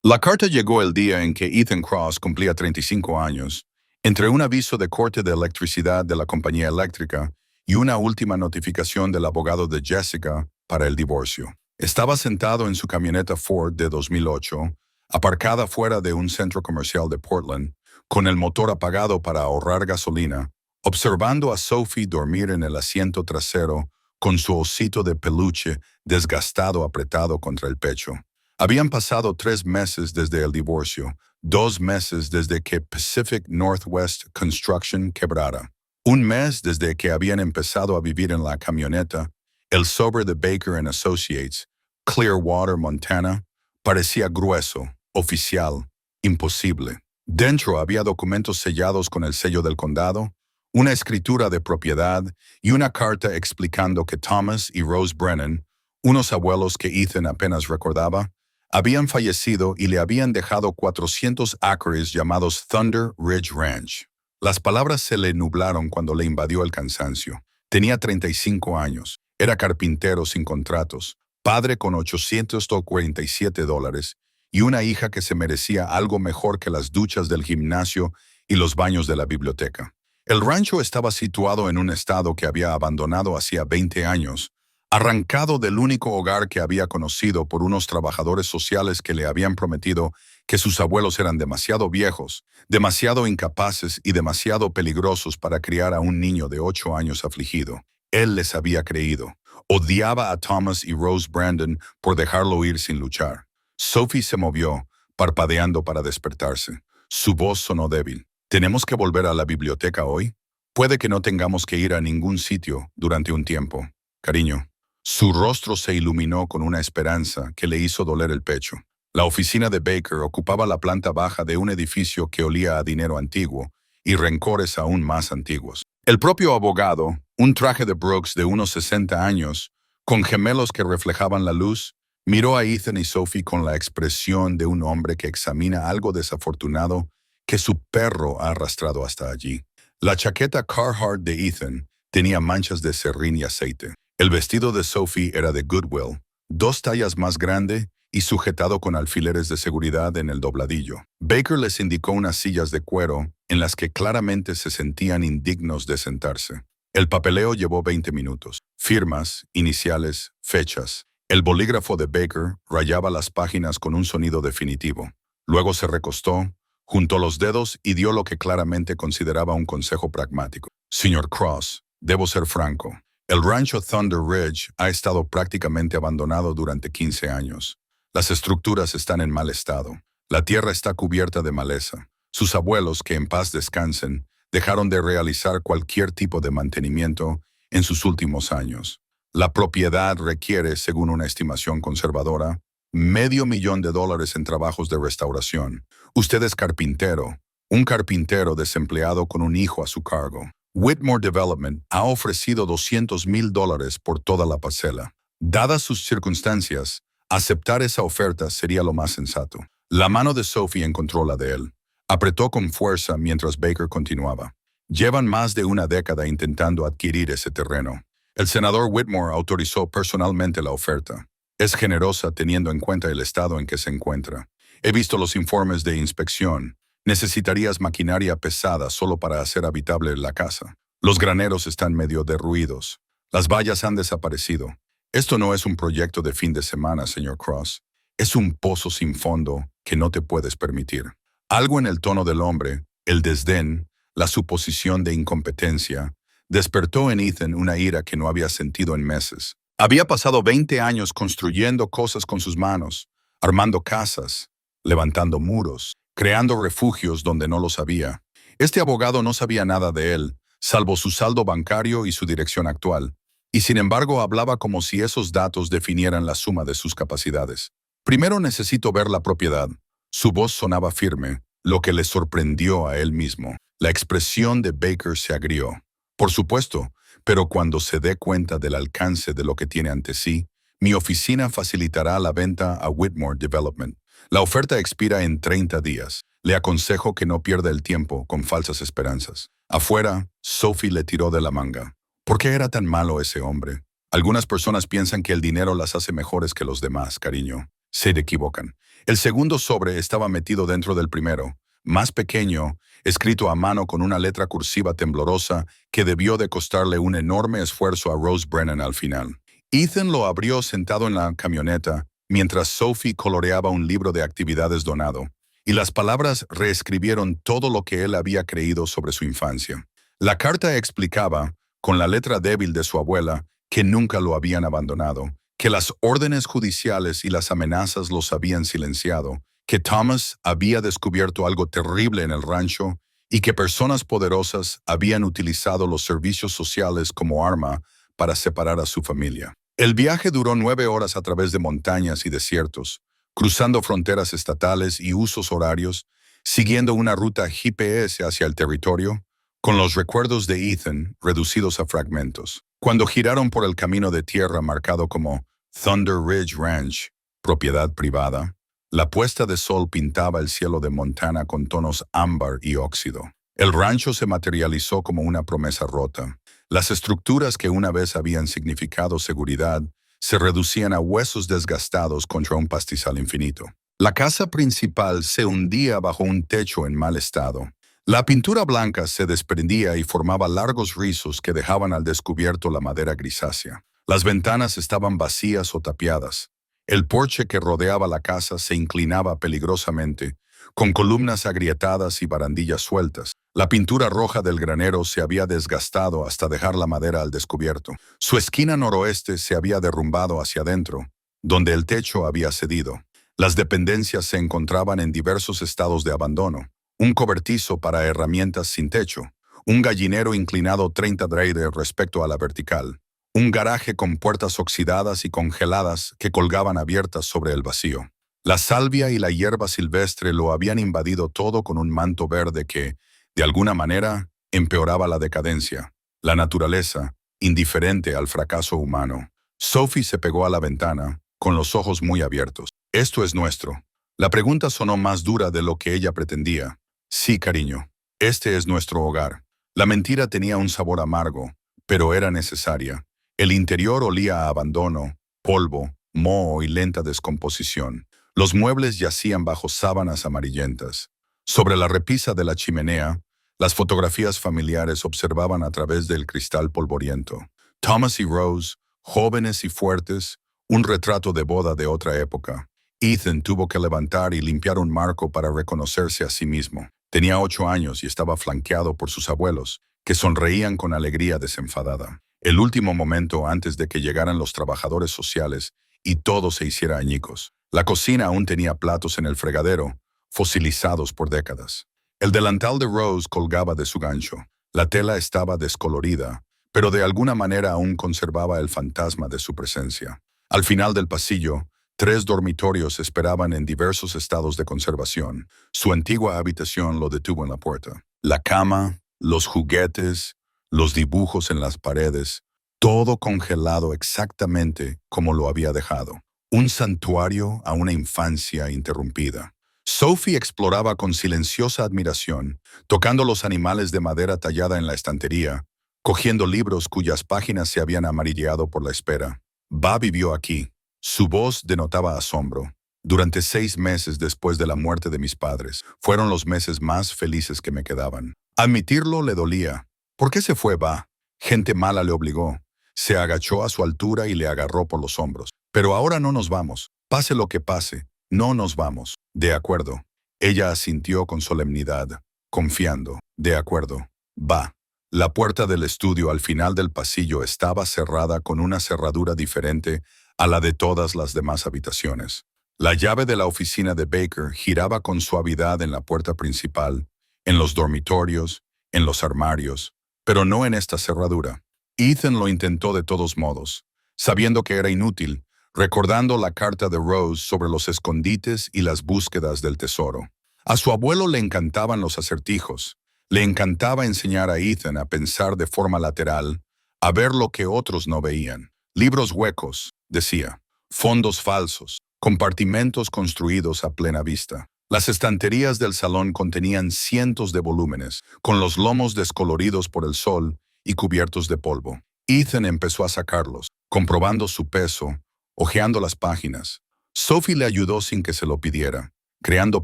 La carta llegó el día en que Ethan Cross cumplía 35 años, entre un aviso de corte de electricidad de la compañía eléctrica y una última notificación del abogado de Jessica para el divorcio. Estaba sentado en su camioneta Ford de 2008, aparcada fuera de un centro comercial de Portland, con el motor apagado para ahorrar gasolina, observando a Sophie dormir en el asiento trasero con su osito de peluche desgastado apretado contra el pecho. Habían pasado 3 meses desde el divorcio, 2 meses desde que Pacific Northwest Construction quebrara, 1 mes desde que habían empezado a vivir en la camioneta. El sobre de Baker and Associates, Clearwater, Montana, parecía grueso, oficial, imposible. Dentro había documentos sellados con el sello del condado, una escritura de propiedad y una carta explicando que Thomas y Rose Brennan, unos abuelos que Ethan apenas recordaba, habían fallecido y le habían dejado 400 acres llamados Thunder Ridge Ranch. Las palabras se le nublaron cuando le invadió el cansancio. Tenía 35 años, era carpintero sin contratos, padre con $847 y una hija que se merecía algo mejor que las duchas del gimnasio y los baños de la biblioteca. El rancho estaba situado en un estado que había abandonado hacía 20 años, arrancado del único hogar que había conocido por unos trabajadores sociales que le habían prometido que sus abuelos eran demasiado viejos, demasiado incapaces y demasiado peligrosos para criar a un niño de 8 años afligido. Él les había creído. Odiaba a Thomas y Rose Brandon por dejarlo ir sin luchar. Sophie se movió, parpadeando para despertarse. Su voz sonó débil. ¿Tenemos que volver a la biblioteca hoy? Puede que no tengamos que ir a ningún sitio durante un tiempo, cariño. Su rostro se iluminó con una esperanza que le hizo doler el pecho. La oficina de Baker ocupaba la planta baja de un edificio que olía a dinero antiguo y rencores aún más antiguos. El propio abogado, un traje de Brooks de unos 60 años, con gemelos que reflejaban la luz, miró a Ethan y Sophie con la expresión de un hombre que examina algo desafortunado que su perro ha arrastrado hasta allí. La chaqueta Carhartt de Ethan tenía manchas de serrín y aceite. El vestido de Sophie era de Goodwill, 2 tallas más grande y sujetado con alfileres de seguridad en el dobladillo. Baker les indicó unas sillas de cuero en las que claramente se sentían indignos de sentarse. El papeleo llevó 20 minutos. Firmas, iniciales, fechas. El bolígrafo de Baker rayaba las páginas con un sonido definitivo. Luego se recostó, juntó los dedos y dio lo que claramente consideraba un consejo pragmático. Señor Cross, debo ser franco. El rancho Thunder Ridge ha estado prácticamente abandonado durante 15 años. Las estructuras están en mal estado. La tierra está cubierta de maleza. Sus abuelos, que en paz descansen, dejaron de realizar cualquier tipo de mantenimiento en sus últimos años. La propiedad requiere, según una estimación conservadora, $500,000 en trabajos de restauración. Usted es carpintero, un carpintero desempleado con un hijo a su cargo. Whitmore Development ha ofrecido $200,000 por toda la parcela. Dadas sus circunstancias, aceptar esa oferta sería lo más sensato. La mano de Sophie encontró la de él. Apretó con fuerza mientras Baker continuaba. Llevan más de una década intentando adquirir ese terreno. El senador Whitmore autorizó personalmente la oferta. Es generosa teniendo en cuenta el estado en que se encuentra. He visto los informes de inspección. Necesitarías maquinaria pesada solo para hacer habitable la casa. Los graneros están medio derruidos. Las vallas han desaparecido. Esto no es un proyecto de fin de semana, señor Cross. Es un pozo sin fondo que no te puedes permitir. Algo en el tono del hombre, el desdén, la suposición de incompetencia, despertó en Ethan una ira que no había sentido en meses. Había pasado 20 años construyendo cosas con sus manos, armando casas, levantando muros, creando refugios donde no los había. Este abogado no sabía nada de él, salvo su saldo bancario y su dirección actual, y sin embargo hablaba como si esos datos definieran la suma de sus capacidades. Primero necesito ver la propiedad. Su voz sonaba firme, lo que le sorprendió a él mismo. La expresión de Baker se agrió. Por supuesto, pero cuando se dé cuenta del alcance de lo que tiene ante sí, mi oficina facilitará la venta a Whitmore Development. La oferta expira en 30 días. Le aconsejo que no pierda el tiempo con falsas esperanzas. Afuera, Sophie le tiró de la manga. ¿Por qué era tan malo ese hombre? Algunas personas piensan que el dinero las hace mejores que los demás, cariño. Se equivocan. El segundo sobre estaba metido dentro del primero, más pequeño, escrito a mano con una letra cursiva temblorosa que debió de costarle un enorme esfuerzo a Rose Brennan al final. Ethan lo abrió sentado en la camioneta, mientras Sophie coloreaba un libro de actividades donado, y las palabras reescribieron todo lo que él había creído sobre su infancia. La carta explicaba, con la letra débil de su abuela, que nunca lo habían abandonado, que las órdenes judiciales y las amenazas los habían silenciado, que Thomas había descubierto algo terrible en el rancho y que personas poderosas habían utilizado los servicios sociales como arma para separar a su familia. El viaje duró 9 horas a través de montañas y desiertos, cruzando fronteras estatales y usos horarios, siguiendo una ruta GPS hacia el territorio, con los recuerdos de Ethan reducidos a fragmentos. Cuando giraron por el camino de tierra marcado como Thunder Ridge Ranch, propiedad privada, la puesta de sol pintaba el cielo de Montana con tonos ámbar y óxido. El rancho se materializó como una promesa rota. Las estructuras que una vez habían significado seguridad se reducían a huesos desgastados contra un pastizal infinito. La casa principal se hundía bajo un techo en mal estado. La pintura blanca se desprendía y formaba largos rizos que dejaban al descubierto la madera grisácea. Las ventanas estaban vacías o tapiadas. El porche que rodeaba la casa se inclinaba peligrosamente, con columnas agrietadas y barandillas sueltas. La pintura roja del granero se había desgastado hasta dejar la madera al descubierto. Su esquina noroeste se había derrumbado hacia adentro, donde el techo había cedido. Las dependencias se encontraban en diversos estados de abandono. Un cobertizo para herramientas sin techo, un gallinero inclinado 30 grados respecto a la vertical, un garaje con puertas oxidadas y congeladas que colgaban abiertas sobre el vacío. La salvia y la hierba silvestre lo habían invadido todo con un manto verde que, de alguna manera, empeoraba la decadencia, la naturaleza, indiferente al fracaso humano. Sophie se pegó a la ventana, con los ojos muy abiertos. «Esto es nuestro». La pregunta sonó más dura de lo que ella pretendía. «Sí, cariño, este es nuestro hogar». La mentira tenía un sabor amargo, pero era necesaria. El interior olía a abandono, polvo, moho y lenta descomposición. Los muebles yacían bajo sábanas amarillentas. Sobre la repisa de la chimenea, las fotografías familiares observaban a través del cristal polvoriento. Thomas y Rose, jóvenes y fuertes, un retrato de boda de otra época. Ethan tuvo que levantar y limpiar un marco para reconocerse a sí mismo. Tenía 8 años y estaba flanqueado por sus abuelos, que sonreían con alegría desenfadada. El último momento antes de que llegaran los trabajadores sociales y todo se hiciera añicos. La cocina aún tenía platos en el fregadero, fosilizados por décadas. El delantal de Rose colgaba de su gancho. La tela estaba descolorida, pero de alguna manera aún conservaba el fantasma de su presencia. Al final del pasillo, 3 dormitorios esperaban en diversos estados de conservación. Su antigua habitación lo detuvo en la puerta. La cama, los juguetes, los dibujos en las paredes, todo congelado exactamente como lo había dejado. Un santuario a una infancia interrumpida. Sophie exploraba con silenciosa admiración, tocando los animales de madera tallada en la estantería, cogiendo libros cuyas páginas se habían amarilleado por la espera. «Va vivió aquí». Su voz denotaba asombro. «Durante 6 meses después de la muerte de mis padres, fueron los meses más felices que me quedaban». Admitirlo le dolía. «¿Por qué se fue, Va?» Gente mala le obligó. Se agachó a su altura y le agarró por los hombros. «Pero ahora no nos vamos. Pase lo que pase, no nos vamos». «De acuerdo». Ella asintió con solemnidad, confiando. «De acuerdo. Va». La puerta del estudio al final del pasillo estaba cerrada con una cerradura diferente a la de todas las demás habitaciones. La llave de la oficina de Baker giraba con suavidad en la puerta principal, en los dormitorios, en los armarios, pero no en esta cerradura. Ethan lo intentó de todos modos, sabiendo que era inútil, recordando la carta de Rose sobre los escondites y las búsquedas del tesoro. A su abuelo le encantaban los acertijos. Le encantaba enseñar a Ethan a pensar de forma lateral, a ver lo que otros no veían. Libros huecos, decía, fondos falsos, compartimentos construidos a plena vista. Las estanterías del salón contenían cientos de volúmenes, con los lomos descoloridos por el sol y cubiertos de polvo. Ethan empezó a sacarlos, comprobando su peso, hojeando las páginas. Sophie le ayudó sin que se lo pidiera, creando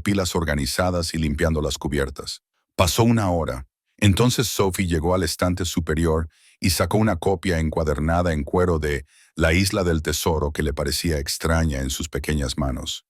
pilas organizadas y limpiando las cubiertas. Pasó una hora. Entonces Sophie llegó al estante superior y sacó una copia encuadernada en cuero de La Isla del Tesoro que le parecía extraña en sus pequeñas manos.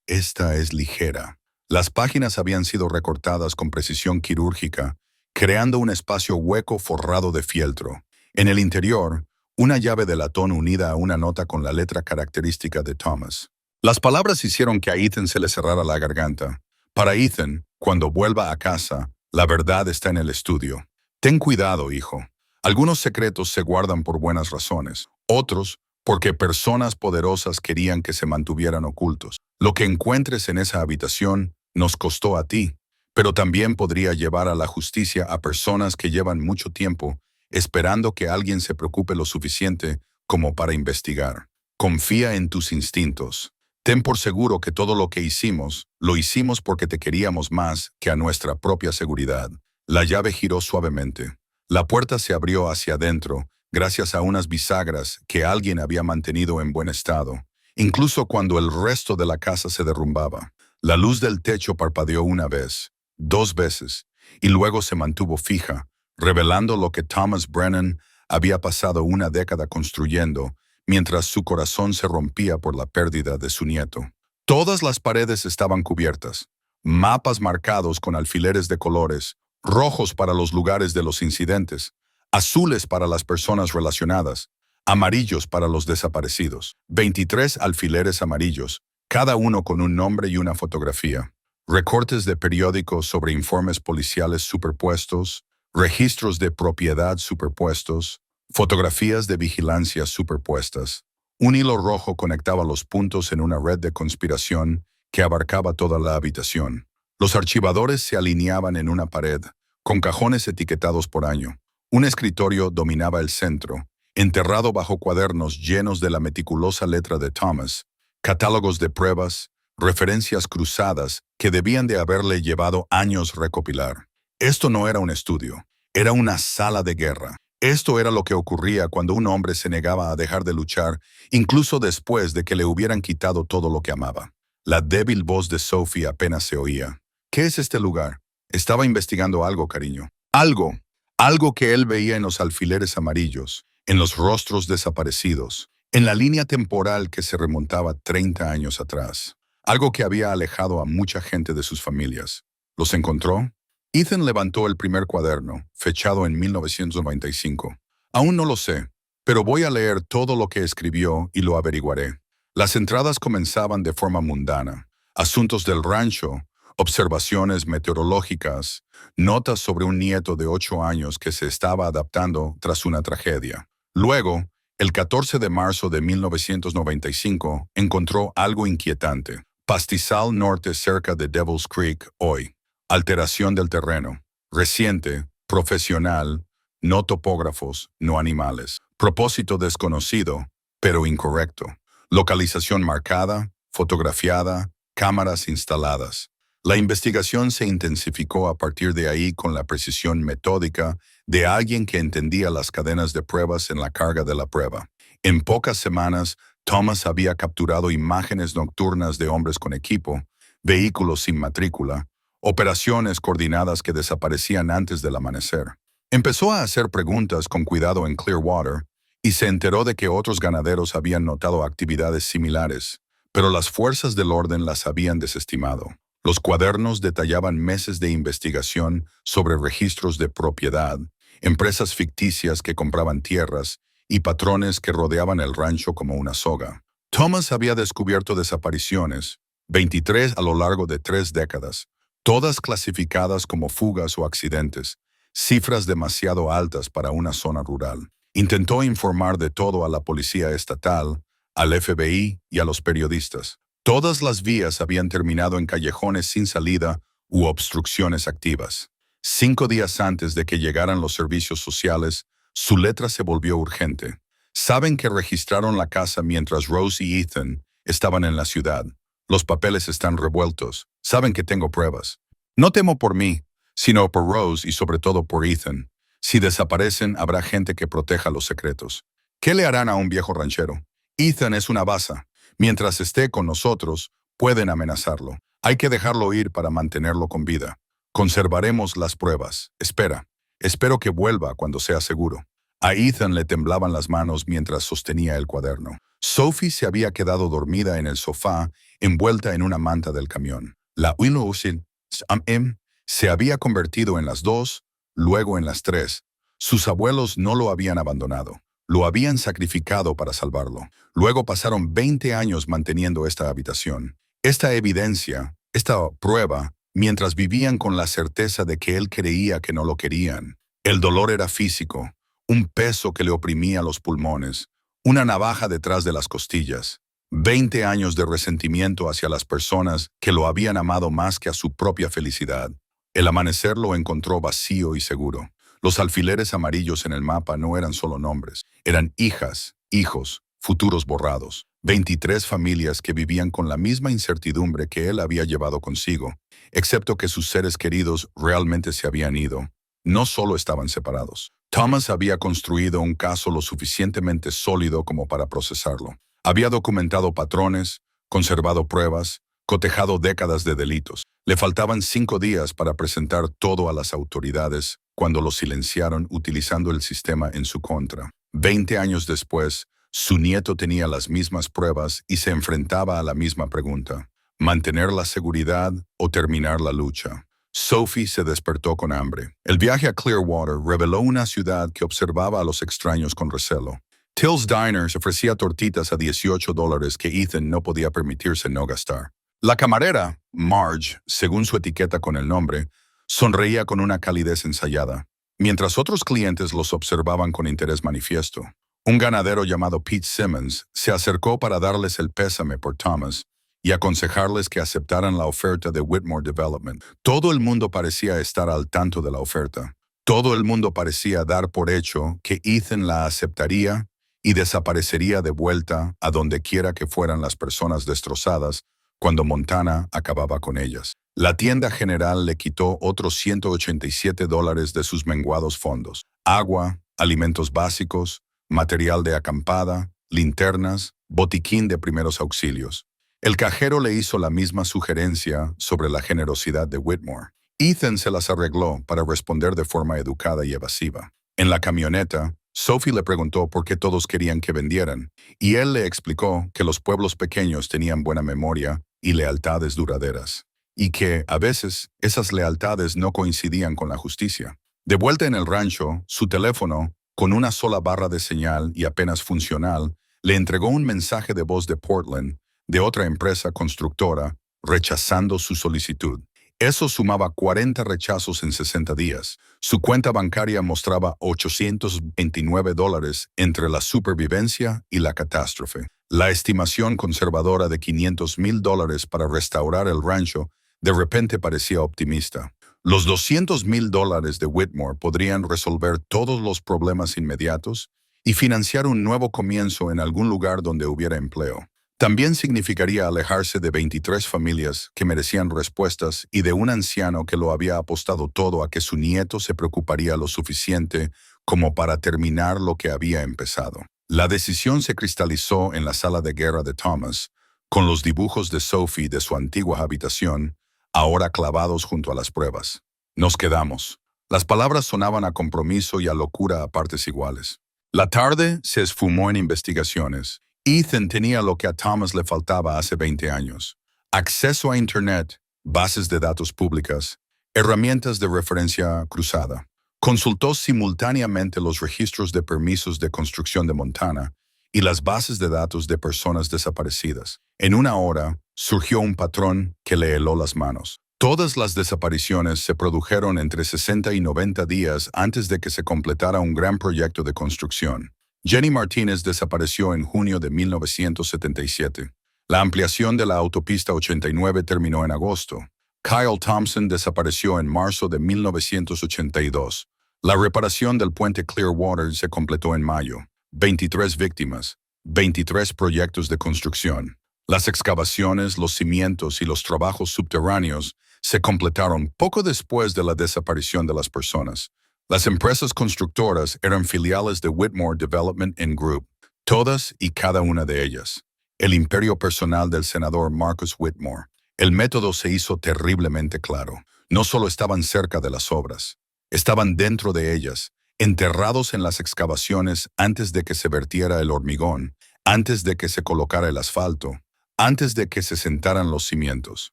Esta es ligera. Las páginas habían sido recortadas con precisión quirúrgica, creando un espacio hueco forrado de fieltro. En el interior, una llave de latón unida a una nota con la letra característica de Thomas. Las palabras hicieron que a Ethan se le cerrara la garganta. Para Ethan, cuando vuelva a casa, la verdad está en el estudio. Ten cuidado, hijo. Algunos secretos se guardan por buenas razones, otros porque personas poderosas querían que se mantuvieran ocultos. Lo que encuentres en esa habitación nos costó a ti, pero también podría llevar a la justicia a personas que llevan mucho tiempo esperando que alguien se preocupe lo suficiente como para investigar. Confía en tus instintos. Ten por seguro que todo lo que hicimos, lo hicimos porque te queríamos más que a nuestra propia seguridad. La llave giró suavemente. La puerta se abrió hacia adentro, gracias a unas bisagras que alguien había mantenido en buen estado, incluso cuando el resto de la casa se derrumbaba. La luz del techo parpadeó una vez, 2 veces, y luego se mantuvo fija, revelando lo que Thomas Brennan había pasado una década construyendo, mientras su corazón se rompía por la pérdida de su nieto. Todas las paredes estaban cubiertas, mapas marcados con alfileres de colores, rojos para los lugares de los incidentes, azules para las personas relacionadas, amarillos para los desaparecidos. 23 alfileres amarillos, cada uno con un nombre y una fotografía. Recortes de periódicos sobre informes policiales superpuestos, registros de propiedad superpuestos, fotografías de vigilancia superpuestas. Un hilo rojo conectaba los puntos en una red de conspiración que abarcaba toda la habitación. Los archivadores se alineaban en una pared, con cajones etiquetados por año. Un escritorio dominaba el centro, enterrado bajo cuadernos llenos de la meticulosa letra de Thomas, catálogos de pruebas, referencias cruzadas que debían de haberle llevado años recopilar. Esto no era un estudio, era una sala de guerra. Esto era lo que ocurría cuando un hombre se negaba a dejar de luchar, incluso después de que le hubieran quitado todo lo que amaba. La débil voz de Sophie apenas se oía. ¿Qué es este lugar? Estaba investigando algo, cariño. Algo que él veía en los alfileres amarillos, en los rostros desaparecidos, en la línea temporal que se remontaba 30 años atrás. Algo que había alejado a mucha gente de sus familias. ¿Los encontró? Ethan levantó el primer cuaderno, fechado en 1995. Aún no lo sé, pero voy a leer todo lo que escribió y lo averiguaré. Las entradas comenzaban de forma mundana. Asuntos del rancho, observaciones meteorológicas, notas sobre un nieto de 8 años que se estaba adaptando tras una tragedia. Luego, el 14 de marzo de 1995, encontró algo inquietante. Pastizal norte cerca de Devil's Creek, hoy. Alteración del terreno. Reciente, profesional, no topógrafos, no animales. Propósito desconocido, pero incorrecto. Localización marcada, fotografiada, cámaras instaladas. La investigación se intensificó a partir de ahí con la precisión metódica de alguien que entendía las cadenas de pruebas en la carga de la prueba. En pocas semanas, Thomas había capturado imágenes nocturnas de hombres con equipo, vehículos sin matrícula, operaciones coordinadas que desaparecían antes del amanecer. Empezó a hacer preguntas con cuidado en Clearwater y se enteró de que otros ganaderos habían notado actividades similares, pero las fuerzas del orden las habían desestimado. Los cuadernos detallaban meses de investigación sobre registros de propiedad, empresas ficticias que compraban tierras y patrones que rodeaban el rancho como una soga. Thomas había descubierto desapariciones, 23 a lo largo de 3 décadas, todas clasificadas como fugas o accidentes, cifras demasiado altas para una zona rural. Intentó informar de todo a la policía estatal, al FBI y a los periodistas. Todas las vías habían terminado en callejones sin salida u obstrucciones activas. 5 días antes de que llegaran los servicios sociales, su letra se volvió urgente. Saben que registraron la casa mientras Rose y Ethan estaban en la ciudad. Los papeles están revueltos. Saben que tengo pruebas. No temo por mí, sino por Rose y sobre todo por Ethan. Si desaparecen, habrá gente que proteja los secretos. ¿Qué le harán a un viejo ranchero? Ethan es una baza. Mientras esté con nosotros, pueden amenazarlo. Hay que dejarlo ir para mantenerlo con vida. Conservaremos las pruebas. Espera. Espero que vuelva cuando sea seguro. A Ethan le temblaban las manos mientras sostenía el cuaderno. Sophie se había quedado dormida en el sofá, envuelta en una manta del camión. La Willow se había convertido en las 2, luego en las 3. Sus abuelos no lo habían abandonado. Lo habían sacrificado para salvarlo. Luego pasaron 20 años manteniendo esta habitación. Esta evidencia, esta prueba, mientras vivían con la certeza de que él creía que no lo querían. El dolor era físico, un peso que le oprimía los pulmones, una navaja detrás de las costillas. 20 años de resentimiento hacia las personas que lo habían amado más que a su propia felicidad. El amanecer lo encontró vacío y seguro. Los alfileres amarillos en el mapa no eran solo nombres, eran hijas, hijos, futuros borrados. 23 familias que vivían con la misma incertidumbre que él había llevado consigo, excepto que sus seres queridos realmente se habían ido. No solo estaban separados. Thomas había construido un caso lo suficientemente sólido como para procesarlo. Había documentado patrones, conservado pruebas, cotejado décadas de delitos. Le faltaban 5 días para presentar todo a las autoridades cuando lo silenciaron utilizando el sistema en su contra. 20 años después, su nieto tenía las mismas pruebas y se enfrentaba a la misma pregunta: ¿mantener la seguridad o terminar la lucha? Sophie se despertó con hambre. El viaje a Clearwater reveló una ciudad que observaba a los extraños con recelo. Till's Diners ofrecía tortitas a $18 que Ethan no podía permitirse no gastar. La camarera, Marge, según su etiqueta con el nombre, sonreía con una calidez ensayada, mientras otros clientes los observaban con interés manifiesto. Un ganadero llamado Pete Simmons se acercó para darles el pésame por Thomas y aconsejarles que aceptaran la oferta de Whitmore Development. Todo el mundo parecía estar al tanto de la oferta. Todo el mundo parecía dar por hecho que Ethan la aceptaría y desaparecería de vuelta a donde quiera que fueran las personas destrozadas cuando Montana acababa con ellas. La tienda general le quitó otros $187 de sus menguados fondos. Agua, alimentos básicos, material de acampada, linternas, botiquín de primeros auxilios. El cajero le hizo la misma sugerencia sobre la generosidad de Whitmore. Ethan se las arregló para responder de forma educada y evasiva. En la camioneta, Sophie le preguntó por qué todos querían que vendieran, y él le explicó que los pueblos pequeños tenían buena memoria y lealtades duraderas, y que, a veces, esas lealtades no coincidían con la justicia. De vuelta en el rancho, su teléfono, con una sola barra de señal y apenas funcional, le entregó un mensaje de voz de Portland, de otra empresa constructora, rechazando su solicitud. Eso sumaba 40 rechazos en 60 días. Su cuenta bancaria mostraba $829 entre la supervivencia y la catástrofe. La estimación conservadora de $500,000 para restaurar el rancho de repente parecía optimista. Los $200,000 de Whitmore podrían resolver todos los problemas inmediatos y financiar un nuevo comienzo en algún lugar donde hubiera empleo. También significaría alejarse de 23 familias que merecían respuestas y de un anciano que lo había apostado todo a que su nieto se preocuparía lo suficiente como para terminar lo que había empezado. La decisión se cristalizó en la sala de guerra de Thomas, con los dibujos de Sophie de su antigua habitación, ahora clavados junto a las pruebas. Nos quedamos. Las palabras sonaban a compromiso y a locura a partes iguales. La tarde se esfumó en investigaciones. Ethan tenía lo que a Thomas le faltaba hace 20 años: acceso a Internet, bases de datos públicas, herramientas de referencia cruzada. Consultó simultáneamente los registros de permisos de construcción de Montana y las bases de datos de personas desaparecidas. En una hora, surgió un patrón que le heló las manos. Todas las desapariciones se produjeron entre 60 y 90 días antes de que se completara un gran proyecto de construcción. Jenny Martínez desapareció en junio de 1977. La ampliación de la autopista 89 terminó en agosto. Kyle Thompson desapareció en marzo de 1982. La reparación del puente Clearwater se completó en mayo. 23 víctimas, 23 proyectos de construcción. Las excavaciones, los cimientos y los trabajos subterráneos se completaron poco después de la desaparición de las personas. Las empresas constructoras eran filiales de Whitmore Development and Group, todas y cada una de ellas. el imperio personal del senador Marcus Whitmore. El método se hizo terriblemente claro. No solo estaban cerca de las obras, estaban dentro de ellas, enterrados en las excavaciones antes de que se vertiera el hormigón, antes de que se colocara el asfalto, antes de que se sentaran los cimientos.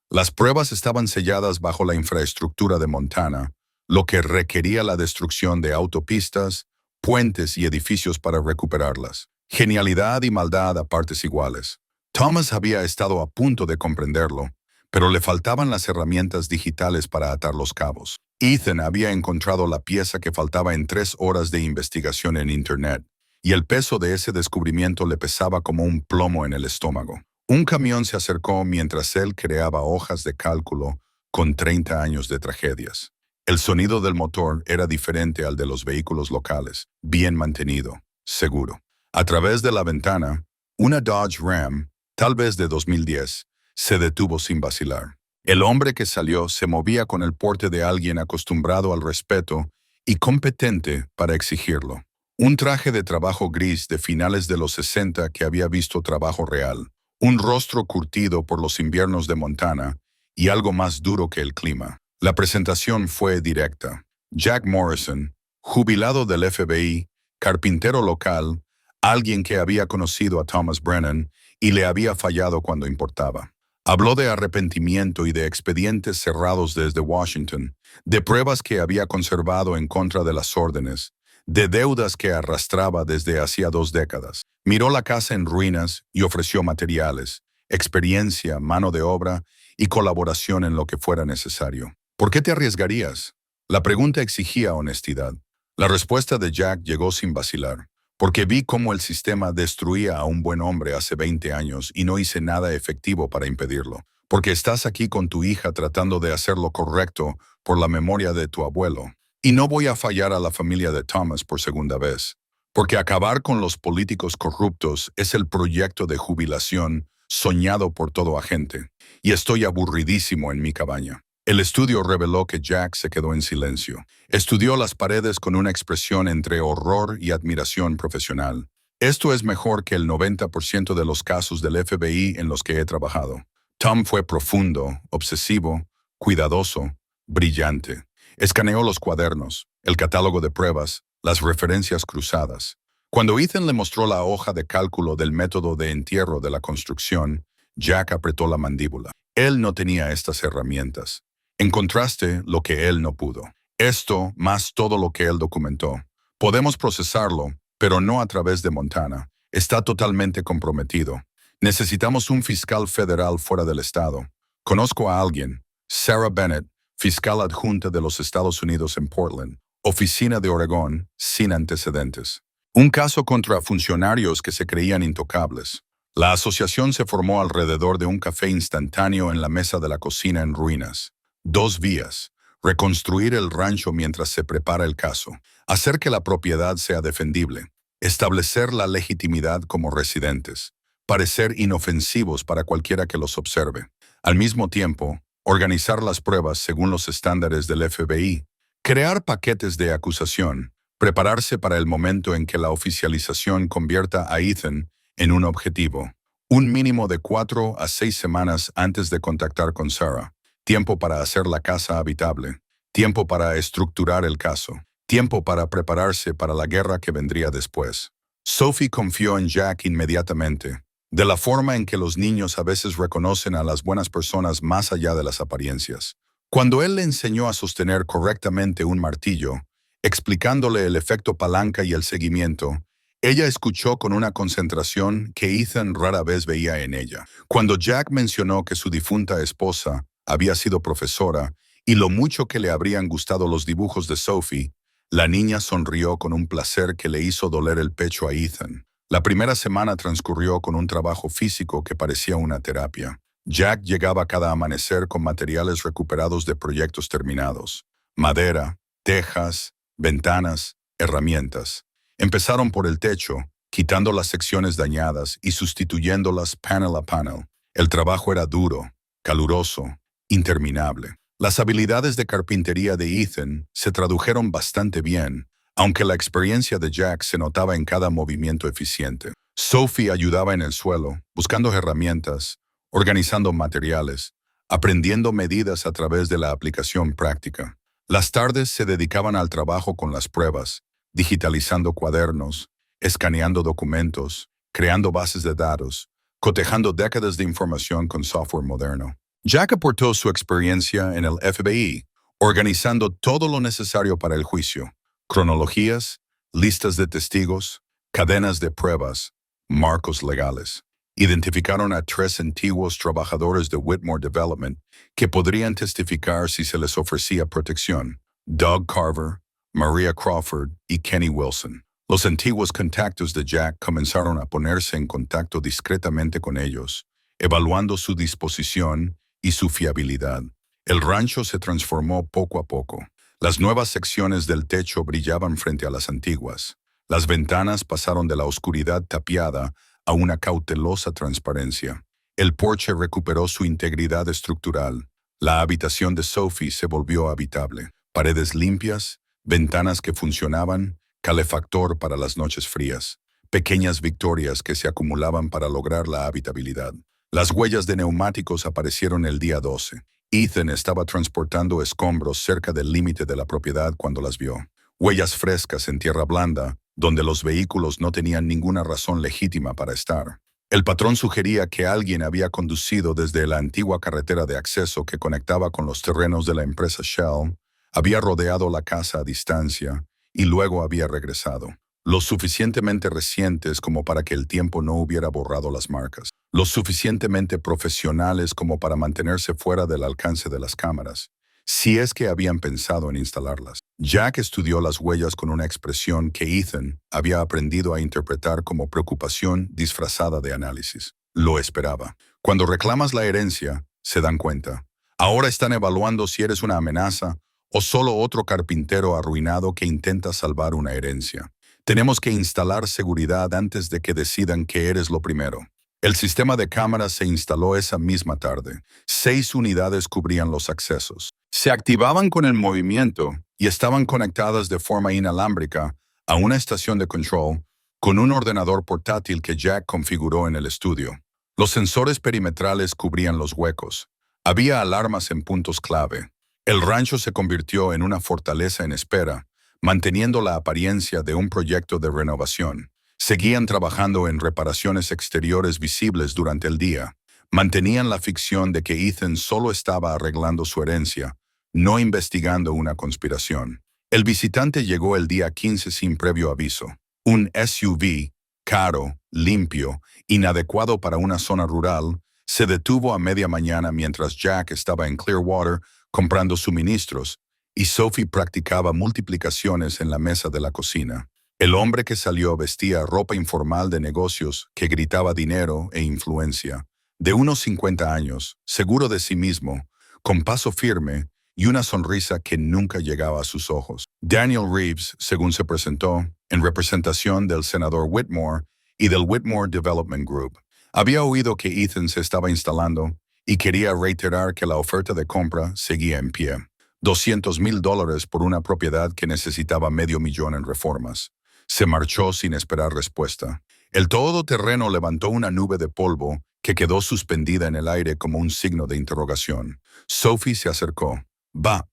Las pruebas estaban selladas bajo la infraestructura de Montana, lo que requería la destrucción de autopistas, puentes y edificios para recuperarlas. Genialidad y maldad a partes iguales. Thomas había estado a punto de comprenderlo, pero le faltaban las herramientas digitales para atar los cabos. Ethan había encontrado la pieza que faltaba en 3 horas de investigación en Internet, y el peso de ese descubrimiento le pesaba como un plomo en el estómago. Un camión se acercó mientras él creaba hojas de cálculo con 30 años de tragedias. El sonido del motor era diferente al de los vehículos locales, bien mantenido, seguro. A través de la ventana, una Dodge Ram, tal vez de 2010, se detuvo sin vacilar. El hombre que salió se movía con el porte de alguien acostumbrado al respeto y competente para exigirlo. Un traje de trabajo gris de finales de los 60 que había visto trabajo real, un rostro curtido por los inviernos de Montana y algo más duro que el clima. La presentación fue directa. Jack Morrison, jubilado del FBI, carpintero local, alguien que había conocido a Thomas Brennan y le había fallado cuando importaba. Habló de arrepentimiento y de expedientes cerrados desde Washington, de pruebas que había conservado en contra de las órdenes, de deudas que arrastraba desde hacía 2 décadas. Miró la casa en ruinas y ofreció materiales, experiencia, mano de obra y colaboración en lo que fuera necesario. ¿Por qué te arriesgarías? La pregunta exigía honestidad. La respuesta de Jack llegó sin vacilar. Porque vi cómo el sistema destruía a un buen hombre hace 20 años y no hice nada efectivo para impedirlo. Porque estás aquí con tu hija tratando de hacer lo correcto por la memoria de tu abuelo. Y no voy a fallar a la familia de Thomas por segunda vez. Porque acabar con los políticos corruptos es el proyecto de jubilación soñado por todo agente. Y estoy aburridísimo en mi cabaña. El estudio reveló que Jack se quedó en silencio. Estudió las paredes con una expresión entre horror y admiración profesional. Esto es mejor que el 90% de los casos del FBI en los que he trabajado. Tom fue profundo, obsesivo, cuidadoso, brillante. Escaneó los cuadernos, el catálogo de pruebas, las referencias cruzadas. Cuando Ethan le mostró la hoja de cálculo del método de entierro de la construcción, Jack apretó la mandíbula. Él no tenía estas herramientas. Encontraste lo que él no pudo. Esto más todo lo que él documentó. Podemos procesarlo, pero no a través de Montana. Está totalmente comprometido. Necesitamos un fiscal federal fuera del estado. Conozco a alguien, Sarah Bennett, fiscal adjunta de los Estados Unidos en Portland, oficina de Oregón, sin antecedentes. Un caso contra funcionarios que se creían intocables. La asociación se formó alrededor de un café instantáneo en la mesa de la cocina en ruinas. 2 vías. Reconstruir el rancho mientras se prepara el caso. Hacer que la propiedad sea defendible. Establecer la legitimidad como residentes. Parecer inofensivos para cualquiera que los observe. Al mismo tiempo, organizar las pruebas según los estándares del FBI. Crear paquetes de acusación. Prepararse para el momento en que la oficialización convierta a Ethan en un objetivo. Un mínimo de 4 a 6 semanas antes de contactar con Sarah. Tiempo para hacer la casa habitable. Tiempo para estructurar el caso. Tiempo para prepararse para la guerra que vendría después. Sophie confió en Jack inmediatamente, de la forma en que los niños a veces reconocen a las buenas personas más allá de las apariencias. Cuando él le enseñó a sostener correctamente un martillo, explicándole el efecto palanca y el seguimiento, ella escuchó con una concentración que Ethan rara vez veía en ella. Cuando Jack mencionó que su difunta esposa había sido profesora y lo mucho que le habrían gustado los dibujos de Sophie, la niña sonrió con un placer que le hizo doler el pecho a Ethan. La primera semana transcurrió con un trabajo físico que parecía una terapia. Jack llegaba cada amanecer con materiales recuperados de proyectos terminados. Madera, tejas, ventanas, herramientas. Empezaron por el techo, quitando las secciones dañadas y sustituyéndolas panel a panel. El trabajo era duro, caluroso, interminable. Las habilidades de carpintería de Ethan se tradujeron bastante bien, aunque la experiencia de Jack se notaba en cada movimiento eficiente. Sophie ayudaba en el suelo, buscando herramientas, organizando materiales, aprendiendo medidas a través de la aplicación práctica. Las tardes se dedicaban al trabajo con las pruebas, digitalizando cuadernos, escaneando documentos, creando bases de datos, cotejando décadas de información con software moderno. Jack aportó su experiencia en el FBI, organizando todo lo necesario para el juicio: cronologías, listas de testigos, cadenas de pruebas, marcos legales. Identificaron a 3 antiguos trabajadores de Whitmore Development que podrían testificar si se les ofrecía protección: Doug Carver, Maria Crawford y Kenny Wilson. Los antiguos contactos de Jack comenzaron a ponerse en contacto discretamente con ellos, evaluando su disposición y su fiabilidad. El rancho se transformó poco a poco. Las nuevas secciones del techo brillaban frente a las antiguas. Las ventanas pasaron de la oscuridad tapiada a una cautelosa transparencia. El porche recuperó su integridad estructural. La habitación de Sophie se volvió habitable. Paredes limpias, ventanas que funcionaban, calefactor para las noches frías. Pequeñas victorias que se acumulaban para lograr la habitabilidad. Las huellas de neumáticos aparecieron el día 12. Ethan estaba transportando escombros cerca del límite de la propiedad cuando las vio. Huellas frescas en tierra blanda, donde los vehículos no tenían ninguna razón legítima para estar. El patrón sugería que alguien había conducido desde la antigua carretera de acceso que conectaba con los terrenos de la empresa Shell, había rodeado la casa a distancia y luego había regresado. Lo suficientemente recientes como para que el tiempo no hubiera borrado las marcas. Lo suficientemente profesionales como para mantenerse fuera del alcance de las cámaras, si es que habían pensado en instalarlas. Jack estudió las huellas con una expresión que Ethan había aprendido a interpretar como preocupación disfrazada de análisis. Lo esperaba. Cuando reclamas la herencia, se dan cuenta. Ahora están evaluando si eres una amenaza o solo otro carpintero arruinado que intenta salvar una herencia. Tenemos que instalar seguridad antes de que decidan que eres lo primero. El sistema de cámaras se instaló esa misma tarde. 6 unidades cubrían los accesos. Se activaban con el movimiento y estaban conectadas de forma inalámbrica a una estación de control con un ordenador portátil que Jack configuró en el estudio. Los sensores perimetrales cubrían los huecos. Había alarmas en puntos clave. El rancho se convirtió en una fortaleza en espera, manteniendo la apariencia de un proyecto de renovación. Seguían trabajando en reparaciones exteriores visibles durante el día. Mantenían la ficción de que Ethan solo estaba arreglando su herencia, no investigando una conspiración. El visitante llegó el día 15 sin previo aviso. Un SUV, caro, limpio, inadecuado para una zona rural, se detuvo a media mañana mientras Jack estaba en Clearwater comprando suministros y Sophie practicaba multiplicaciones en la mesa de la cocina. El hombre que salió vestía ropa informal de negocios que gritaba dinero e influencia. De unos 50 años, seguro de sí mismo, con paso firme y una sonrisa que nunca llegaba a sus ojos. Daniel Reeves, según se presentó, en representación del senador Whitmore y del Whitmore Development Group. Había oído que Ethan se estaba instalando y quería reiterar que la oferta de compra seguía en pie. $200,000 por una propiedad que necesitaba $500,000 en reformas. Se marchó sin esperar respuesta. El todoterreno levantó una nube de polvo que quedó suspendida en el aire como un signo de interrogación. Sophie se acercó.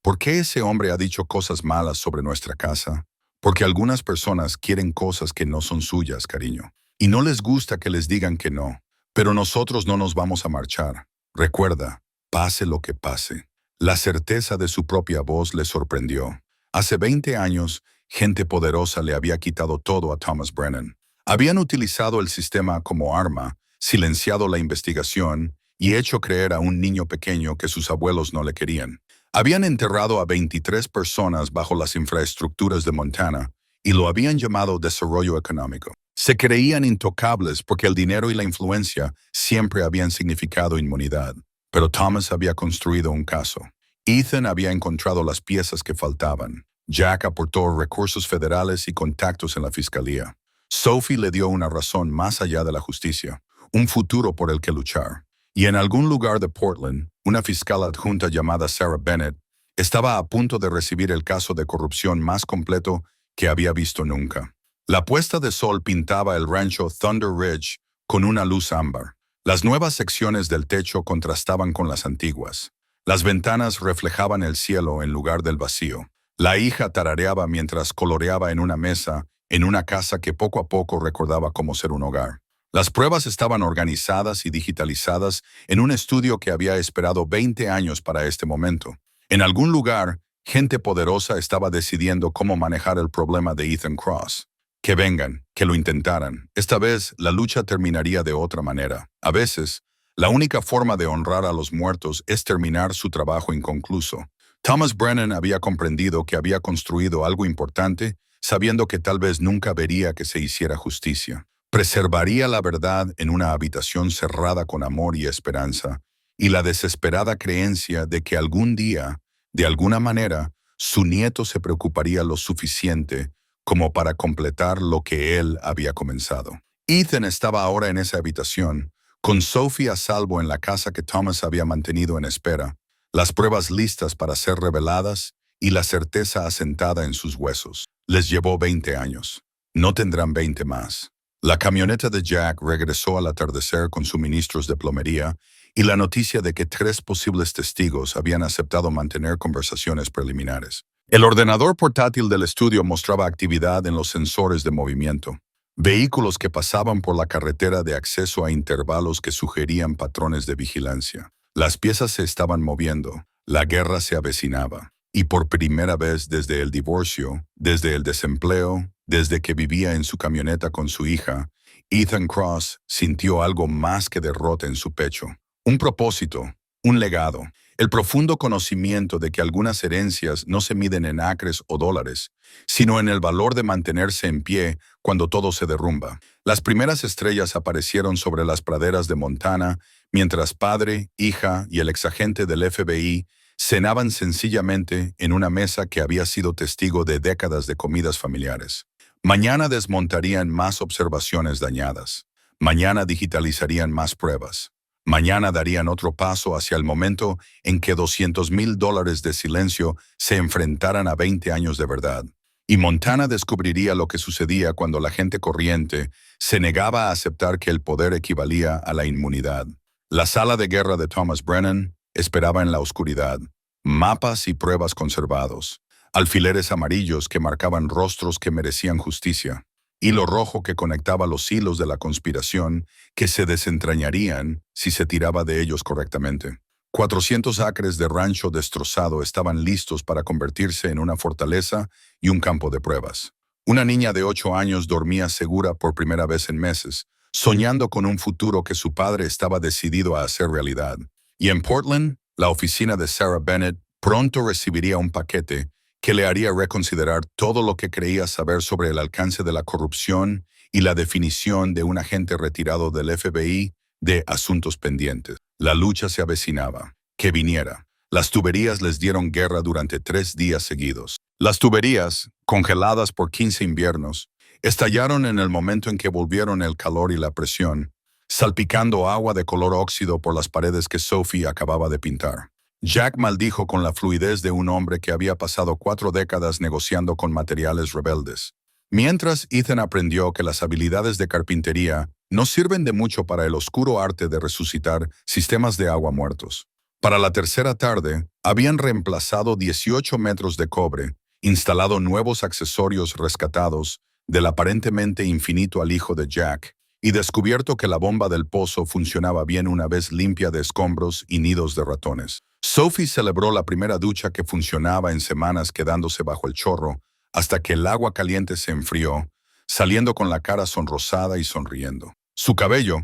¿Por qué ese hombre ha dicho cosas malas sobre nuestra casa? Porque algunas personas quieren cosas que no son suyas, cariño. Y no les gusta que les digan que no. Pero nosotros no nos vamos a marchar. Recuerda, pase lo que pase. La certeza de su propia voz le sorprendió. Hace 20 años, gente poderosa le había quitado todo a Thomas Brennan. Habían utilizado el sistema como arma, silenciado la investigación y hecho creer a un niño pequeño que sus abuelos no le querían. Habían enterrado a 23 personas bajo las infraestructuras de Montana y lo habían llamado desarrollo económico. Se creían intocables porque el dinero y la influencia siempre habían significado inmunidad. Pero Thomas había construido un caso. Ethan había encontrado las piezas que faltaban. Jack aportó recursos federales y contactos en la fiscalía. Sophie le dio una razón más allá de la justicia, un futuro por el que luchar. Y en algún lugar de Portland, una fiscal adjunta llamada Sarah Bennett estaba a punto de recibir el caso de corrupción más completo que había visto nunca. La puesta de sol pintaba el rancho Thunder Ridge con una luz ámbar. Las nuevas secciones del techo contrastaban con las antiguas. Las ventanas reflejaban el cielo en lugar del vacío. La hija tarareaba mientras coloreaba en una mesa en una casa que poco a poco recordaba cómo ser un hogar. Las pruebas estaban organizadas y digitalizadas en un estudio que había esperado 20 años para este momento. En algún lugar, gente poderosa estaba decidiendo cómo manejar el problema de Ethan Cross. Que vengan, que lo intentaran. Esta vez, la lucha terminaría de otra manera. A veces, la única forma de honrar a los muertos es terminar su trabajo inconcluso. Thomas Brennan había comprendido que había construido algo importante, sabiendo que tal vez nunca vería que se hiciera justicia. Preservaría la verdad en una habitación cerrada con amor y esperanza, y la desesperada creencia de que algún día, de alguna manera, su nieto se preocuparía lo suficiente como para completar lo que él había comenzado. Ethan estaba ahora en esa habitación, con Sophie a salvo en la casa que Thomas había mantenido en espera, las pruebas listas para ser reveladas y la certeza asentada en sus huesos. Les llevó 20 años. No tendrán 20 más. La camioneta de Jack regresó al atardecer con suministros de plomería y la noticia de que 3 posibles testigos habían aceptado mantener conversaciones preliminares. El ordenador portátil del estudio mostraba actividad en los sensores de movimiento. Vehículos que pasaban por la carretera de acceso a intervalos que sugerían patrones de vigilancia. Las piezas se estaban moviendo. La guerra se avecinaba. Y por primera vez desde el divorcio, desde el desempleo, desde que vivía en su camioneta con su hija, Ethan Cross sintió algo más que derrota en su pecho. Un propósito, un legado. El profundo conocimiento de que algunas herencias no se miden en acres o dólares, sino en el valor de mantenerse en pie cuando todo se derrumba. Las primeras estrellas aparecieron sobre las praderas de Montana, mientras padre, hija y el exagente del FBI cenaban sencillamente en una mesa que había sido testigo de décadas de comidas familiares. Mañana desmontarían más observaciones dañadas. Mañana digitalizarían más pruebas. Mañana darían otro paso hacia el momento en que $200,000 de silencio se enfrentaran a 20 años de verdad. Y Montana descubriría lo que sucedía cuando la gente corriente se negaba a aceptar que el poder equivalía a la inmunidad. La sala de guerra de Thomas Brennan esperaba en la oscuridad. Mapas y pruebas conservados. Alfileres amarillos que marcaban rostros que merecían justicia. Hilo rojo que conectaba los hilos de la conspiración que se desentrañarían si se tiraba de ellos correctamente. 400 acres de rancho destrozado estaban listos para convertirse en una fortaleza y un campo de pruebas. Una niña de 8 años dormía segura por primera vez en meses, soñando con un futuro que su padre estaba decidido a hacer realidad. Y en Portland, la oficina de Sarah Bennett pronto recibiría un paquete que le haría reconsiderar todo lo que creía saber sobre el alcance de la corrupción y la definición de un agente retirado del FBI de asuntos pendientes. La lucha se avecinaba. Que viniera. Las tuberías les dieron guerra durante 3 días seguidos. Las tuberías, congeladas por 15 inviernos, estallaron en el momento en que volvieron el calor y la presión, salpicando agua de color óxido por las paredes que Sophie acababa de pintar. Jack maldijo con la fluidez de un hombre que había pasado 4 décadas negociando con materiales rebeldes. Mientras Ethan aprendió que las habilidades de carpintería no sirven de mucho para el oscuro arte de resucitar sistemas de agua muertos. Para la tercera tarde, habían reemplazado 18 metros de cobre, instalado nuevos accesorios rescatados del aparentemente infinito alijo de Jack, y descubierto que la bomba del pozo funcionaba bien una vez limpia de escombros y nidos de ratones. Sophie celebró la primera ducha que funcionaba en semanas quedándose bajo el chorro hasta que el agua caliente se enfrió, saliendo con la cara sonrosada y sonriendo. Su cabello,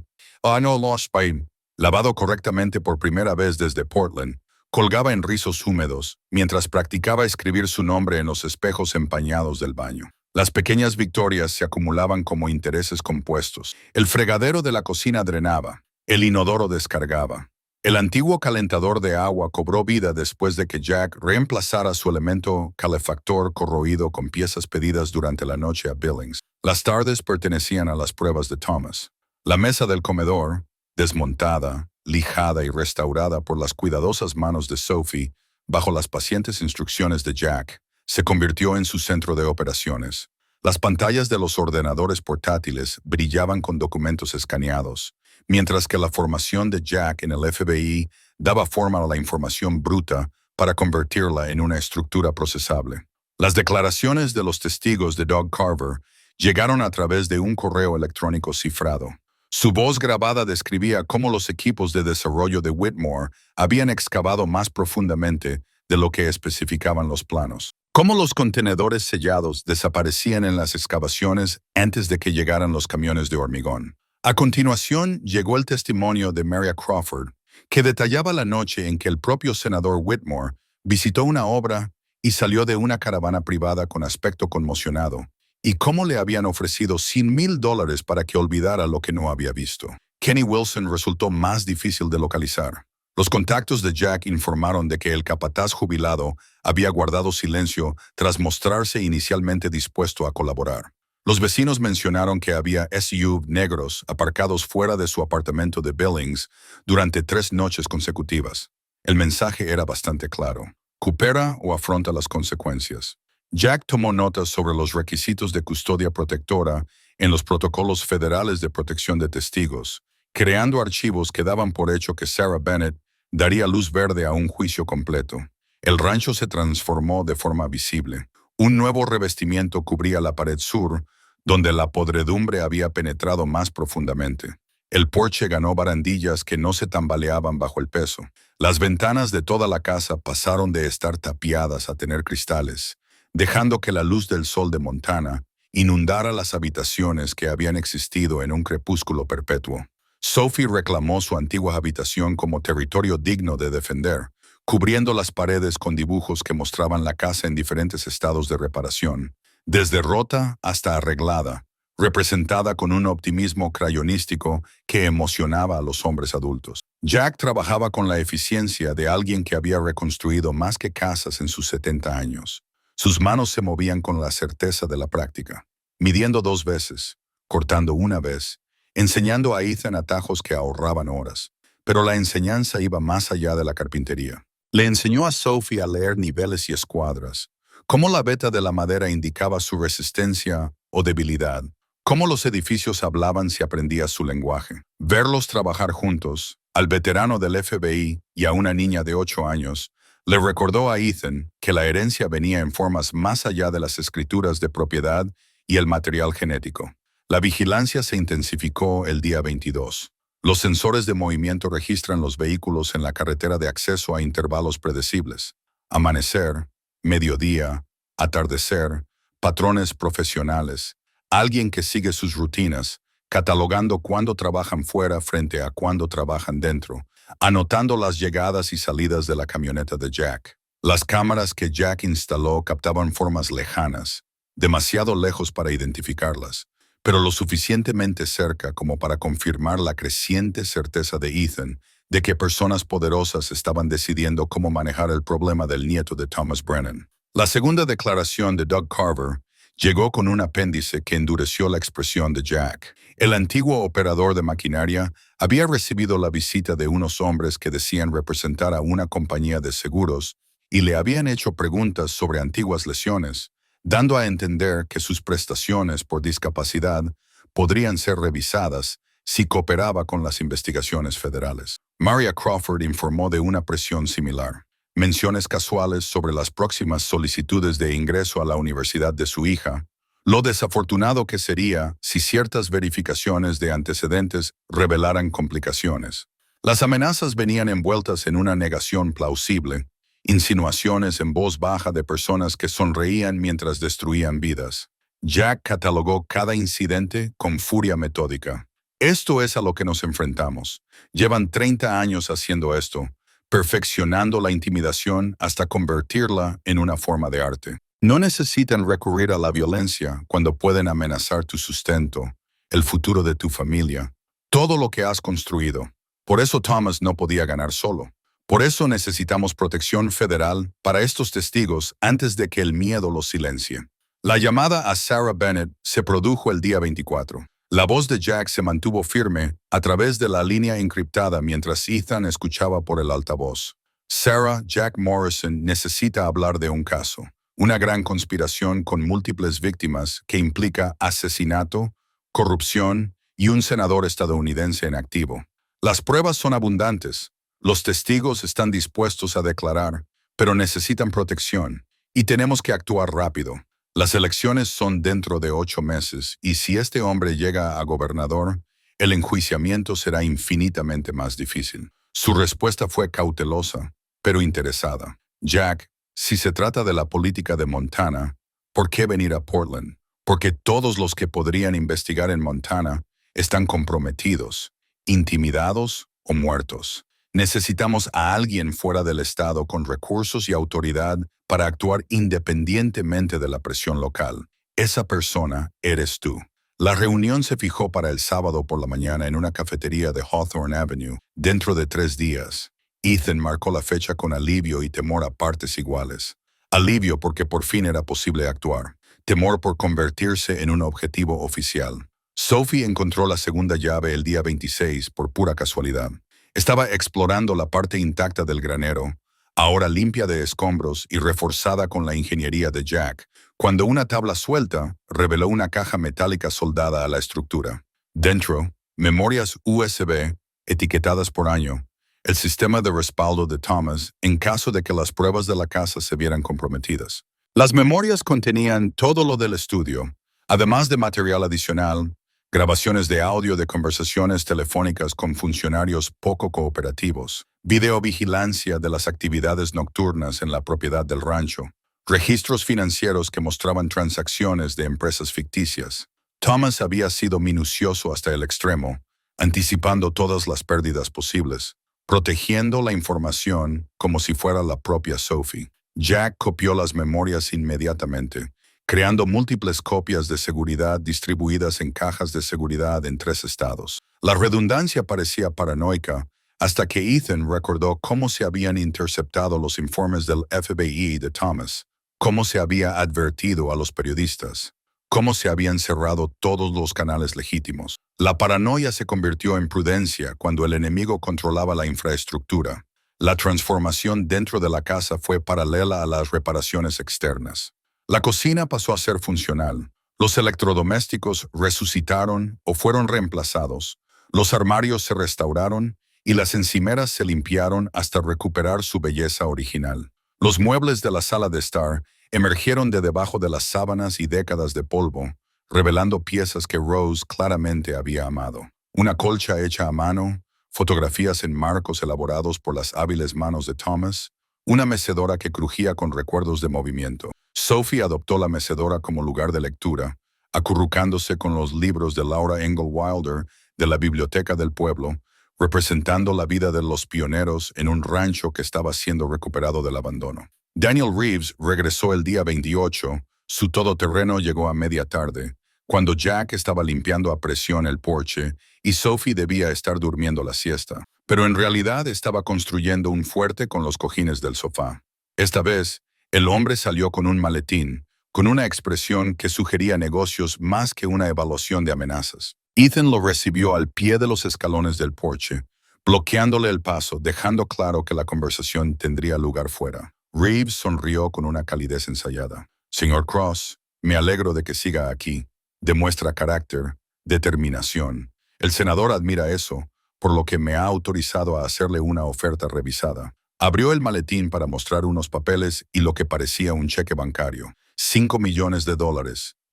lavado correctamente por primera vez desde Portland, colgaba en rizos húmedos mientras practicaba escribir su nombre en los espejos empañados del baño. Las pequeñas victorias se acumulaban como intereses compuestos. El fregadero de la cocina drenaba, el inodoro descargaba. El antiguo calentador de agua cobró vida después de que Jack reemplazara su elemento calefactor corroído con piezas pedidas durante la noche a Billings. Las tardes pertenecían a las pruebas de Thomas. La mesa del comedor, desmontada, lijada y restaurada por las cuidadosas manos de Sophie, bajo las pacientes instrucciones de Jack, se convirtió en su centro de operaciones. Las pantallas de los ordenadores portátiles brillaban con documentos escaneados, mientras que la formación de Jack en el FBI daba forma a la información bruta para convertirla en una estructura procesable. Las declaraciones de los testigos de Doug Carver llegaron a través de un correo electrónico cifrado. Su voz grabada describía cómo los equipos de desarrollo de Whitmore habían excavado más profundamente de lo que especificaban los planos. Cómo los contenedores sellados desaparecían en las excavaciones antes de que llegaran los camiones de hormigón. A continuación llegó el testimonio de Maria Crawford, que detallaba la noche en que el propio senador Whitmore visitó una obra y salió de una caravana privada con aspecto conmocionado, y cómo le habían ofrecido $100,000 para que olvidara lo que no había visto. Kenny Wilson resultó más difícil de localizar. Los contactos de Jack informaron de que el capataz jubilado había guardado silencio tras mostrarse inicialmente dispuesto a colaborar. Los vecinos mencionaron que había SUV negros aparcados fuera de su apartamento de Billings durante 3 noches consecutivas. El mensaje era bastante claro: coopera o afronta las consecuencias. Jack tomó notas sobre los requisitos de custodia protectora en los protocolos federales de protección de testigos, creando archivos que daban por hecho que Sarah Bennett daría luz verde a un juicio completo. El rancho se transformó de forma visible. Un nuevo revestimiento cubría la pared sur, donde la podredumbre había penetrado más profundamente. El porche ganó barandillas que no se tambaleaban bajo el peso. Las ventanas de toda la casa pasaron de estar tapiadas a tener cristales, dejando que la luz del sol de Montana inundara las habitaciones que habían existido en un crepúsculo perpetuo. Sophie reclamó su antigua habitación como territorio digno de defender, cubriendo las paredes con dibujos que mostraban la casa en diferentes estados de reparación, desde rota hasta arreglada, representada con un optimismo crayonístico que emocionaba a los hombres adultos. Jack trabajaba con la eficiencia de alguien que había reconstruido más que casas en sus 70 años. Sus manos se movían con la certeza de la práctica, midiendo 2 veces, cortando una vez, enseñando a Ethan atajos que ahorraban horas. Pero la enseñanza iba más allá de la carpintería. Le enseñó a Sophie a leer niveles y escuadras, cómo la veta de la madera indicaba su resistencia o debilidad, cómo los edificios hablaban si aprendía su lenguaje. Verlos trabajar juntos, al veterano del FBI y a una niña de 8 años, le recordó a Ethan que la herencia venía en formas más allá de las escrituras de propiedad y el material genético. La vigilancia se intensificó el día 22. Los sensores de movimiento registran los vehículos en la carretera de acceso a intervalos predecibles. Amanecer, mediodía, atardecer, patrones profesionales. Alguien que sigue sus rutinas, catalogando cuándo trabajan fuera frente a cuándo trabajan dentro, anotando las llegadas y salidas de la camioneta de Jack. Las cámaras que Jack instaló captaban formas lejanas, demasiado lejos para identificarlas, pero lo suficientemente cerca como para confirmar la creciente certeza de Ethan de que personas poderosas estaban decidiendo cómo manejar el problema del nieto de Thomas Brennan. La segunda declaración de Doug Carver llegó con un apéndice que endureció la expresión de Jack. El antiguo operador de maquinaria había recibido la visita de unos hombres que decían representar a una compañía de seguros y le habían hecho preguntas sobre antiguas lesiones, dando a entender que sus prestaciones por discapacidad podrían ser revisadas si cooperaba con las investigaciones federales. Maria Crawford informó de una presión similar. Menciones casuales sobre las próximas solicitudes de ingreso a la universidad de su hija, lo desafortunado que sería si ciertas verificaciones de antecedentes revelaran complicaciones. Las amenazas venían envueltas en una negación plausible, insinuaciones en voz baja de personas que sonreían mientras destruían vidas. Jack catalogó cada incidente con furia metódica. Esto es a lo que nos enfrentamos. Llevan 30 años haciendo esto, perfeccionando la intimidación hasta convertirla en una forma de arte. No necesitan recurrir a la violencia cuando pueden amenazar tu sustento, el futuro de tu familia, todo lo que has construido. Por eso Thomas no podía ganar solo. Por eso necesitamos protección federal para estos testigos antes de que el miedo los silencie. La llamada a Sarah Bennett se produjo el día 24. La voz de Jack se mantuvo firme a través de la línea encriptada mientras Ethan escuchaba por el altavoz. Sarah, Jack Morrison necesita hablar de un caso. Una gran conspiración con múltiples víctimas que implica asesinato, corrupción y un senador estadounidense en activo. Las pruebas son abundantes. Los testigos están dispuestos a declarar, pero necesitan protección, y tenemos que actuar rápido. Las elecciones son dentro de 8 meses, y si este hombre llega a gobernador, el enjuiciamiento será infinitamente más difícil. Su respuesta fue cautelosa, pero interesada. Jack, si se trata de la política de Montana, ¿por qué venir a Portland? Porque todos los que podrían investigar en Montana están comprometidos, intimidados o muertos. Necesitamos a alguien fuera del estado con recursos y autoridad para actuar independientemente de la presión local. Esa persona eres tú. La reunión se fijó para el sábado por la mañana en una cafetería de Hawthorne Avenue, dentro de 3 días. Ethan marcó la fecha con alivio y temor a partes iguales. Alivio porque por fin era posible actuar. Temor por convertirse en un objetivo oficial. Sophie encontró la segunda llave el día 26 por pura casualidad. Estaba explorando la parte intacta del granero, ahora limpia de escombros y reforzada con la ingeniería de Jack, cuando una tabla suelta reveló una caja metálica soldada a la estructura. Dentro, memorias USB etiquetadas por año, el sistema de respaldo de Thomas en caso de que las pruebas de la casa se vieran comprometidas. Las memorias contenían todo lo del estudio, además de material adicional, grabaciones de audio de conversaciones telefónicas con funcionarios poco cooperativos, videovigilancia de las actividades nocturnas en la propiedad del rancho, registros financieros que mostraban transacciones de empresas ficticias. Thomas había sido minucioso hasta el extremo, anticipando todas las pérdidas posibles, protegiendo la información como si fuera la propia Sophie. Jack copió las memorias inmediatamente, creando múltiples copias de seguridad distribuidas en cajas de seguridad en 3 estados. La redundancia parecía paranoica hasta que Ethan recordó cómo se habían interceptado los informes del FBI de Thomas, cómo se había advertido a los periodistas, cómo se habían cerrado todos los canales legítimos. La paranoia se convirtió en prudencia cuando el enemigo controlaba la infraestructura. La transformación dentro de la casa fue paralela a las reparaciones externas. La cocina pasó a ser funcional. Los electrodomésticos resucitaron o fueron reemplazados. Los armarios se restauraron y las encimeras se limpiaron hasta recuperar su belleza original. Los muebles de la sala de estar emergieron de debajo de las sábanas y décadas de polvo, revelando piezas que Rose claramente había amado. Una colcha hecha a mano, fotografías en marcos elaborados por las hábiles manos de Thomas, una mecedora que crujía con recuerdos de movimiento. Sophie adoptó la mecedora como lugar de lectura, acurrucándose con los libros de Laura Ingalls Wilder de la biblioteca del pueblo, representando la vida de los pioneros en un rancho que estaba siendo recuperado del abandono. Daniel Reeves regresó el día 28, su todoterreno llegó a media tarde, cuando Jack estaba limpiando a presión el porche y Sophie debía estar durmiendo la siesta, pero en realidad estaba construyendo un fuerte con los cojines del sofá. Esta vez, el hombre salió con un maletín, con una expresión que sugería negocios más que una evaluación de amenazas. Ethan lo recibió al pie de los escalones del porche, bloqueándole el paso, dejando claro que la conversación tendría lugar fuera. Reeves sonrió con una calidez ensayada. Señor Cross, me alegro de que siga aquí. Demuestra carácter, determinación. El senador admira eso, por lo que me ha autorizado a hacerle una oferta revisada. Abrió el maletín para mostrar unos papeles y lo que parecía un cheque bancario. $5 millones,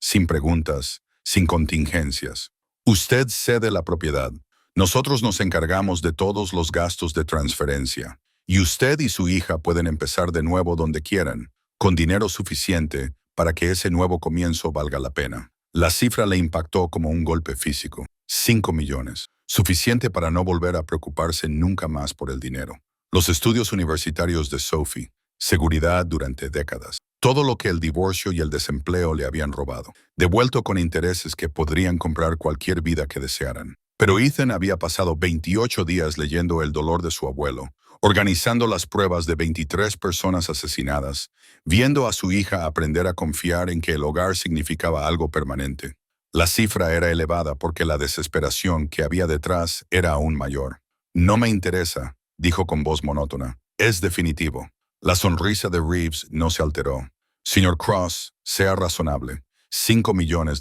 sin preguntas, sin contingencias. Usted cede la propiedad. Nosotros nos encargamos de todos los gastos de transferencia. Y usted y su hija pueden empezar de nuevo donde quieran, con dinero suficiente para que ese nuevo comienzo valga la pena. La cifra le impactó como un golpe físico. 5 millones. Suficiente para no volver a preocuparse nunca más por el dinero. Los estudios universitarios de Sophie, seguridad durante décadas, todo lo que el divorcio y el desempleo le habían robado, devuelto con intereses que podrían comprar cualquier vida que desearan. Pero Ethan había pasado 28 días leyendo el dolor de su abuelo, organizando las pruebas de 23 personas asesinadas, viendo a su hija aprender a confiar en que el hogar significaba algo permanente. La cifra era elevada porque la desesperación que había detrás era aún mayor. No me interesa, dijo con voz monótona. Es definitivo. La sonrisa de Reeves no se alteró. Señor Cross, sea razonable. $5 millones.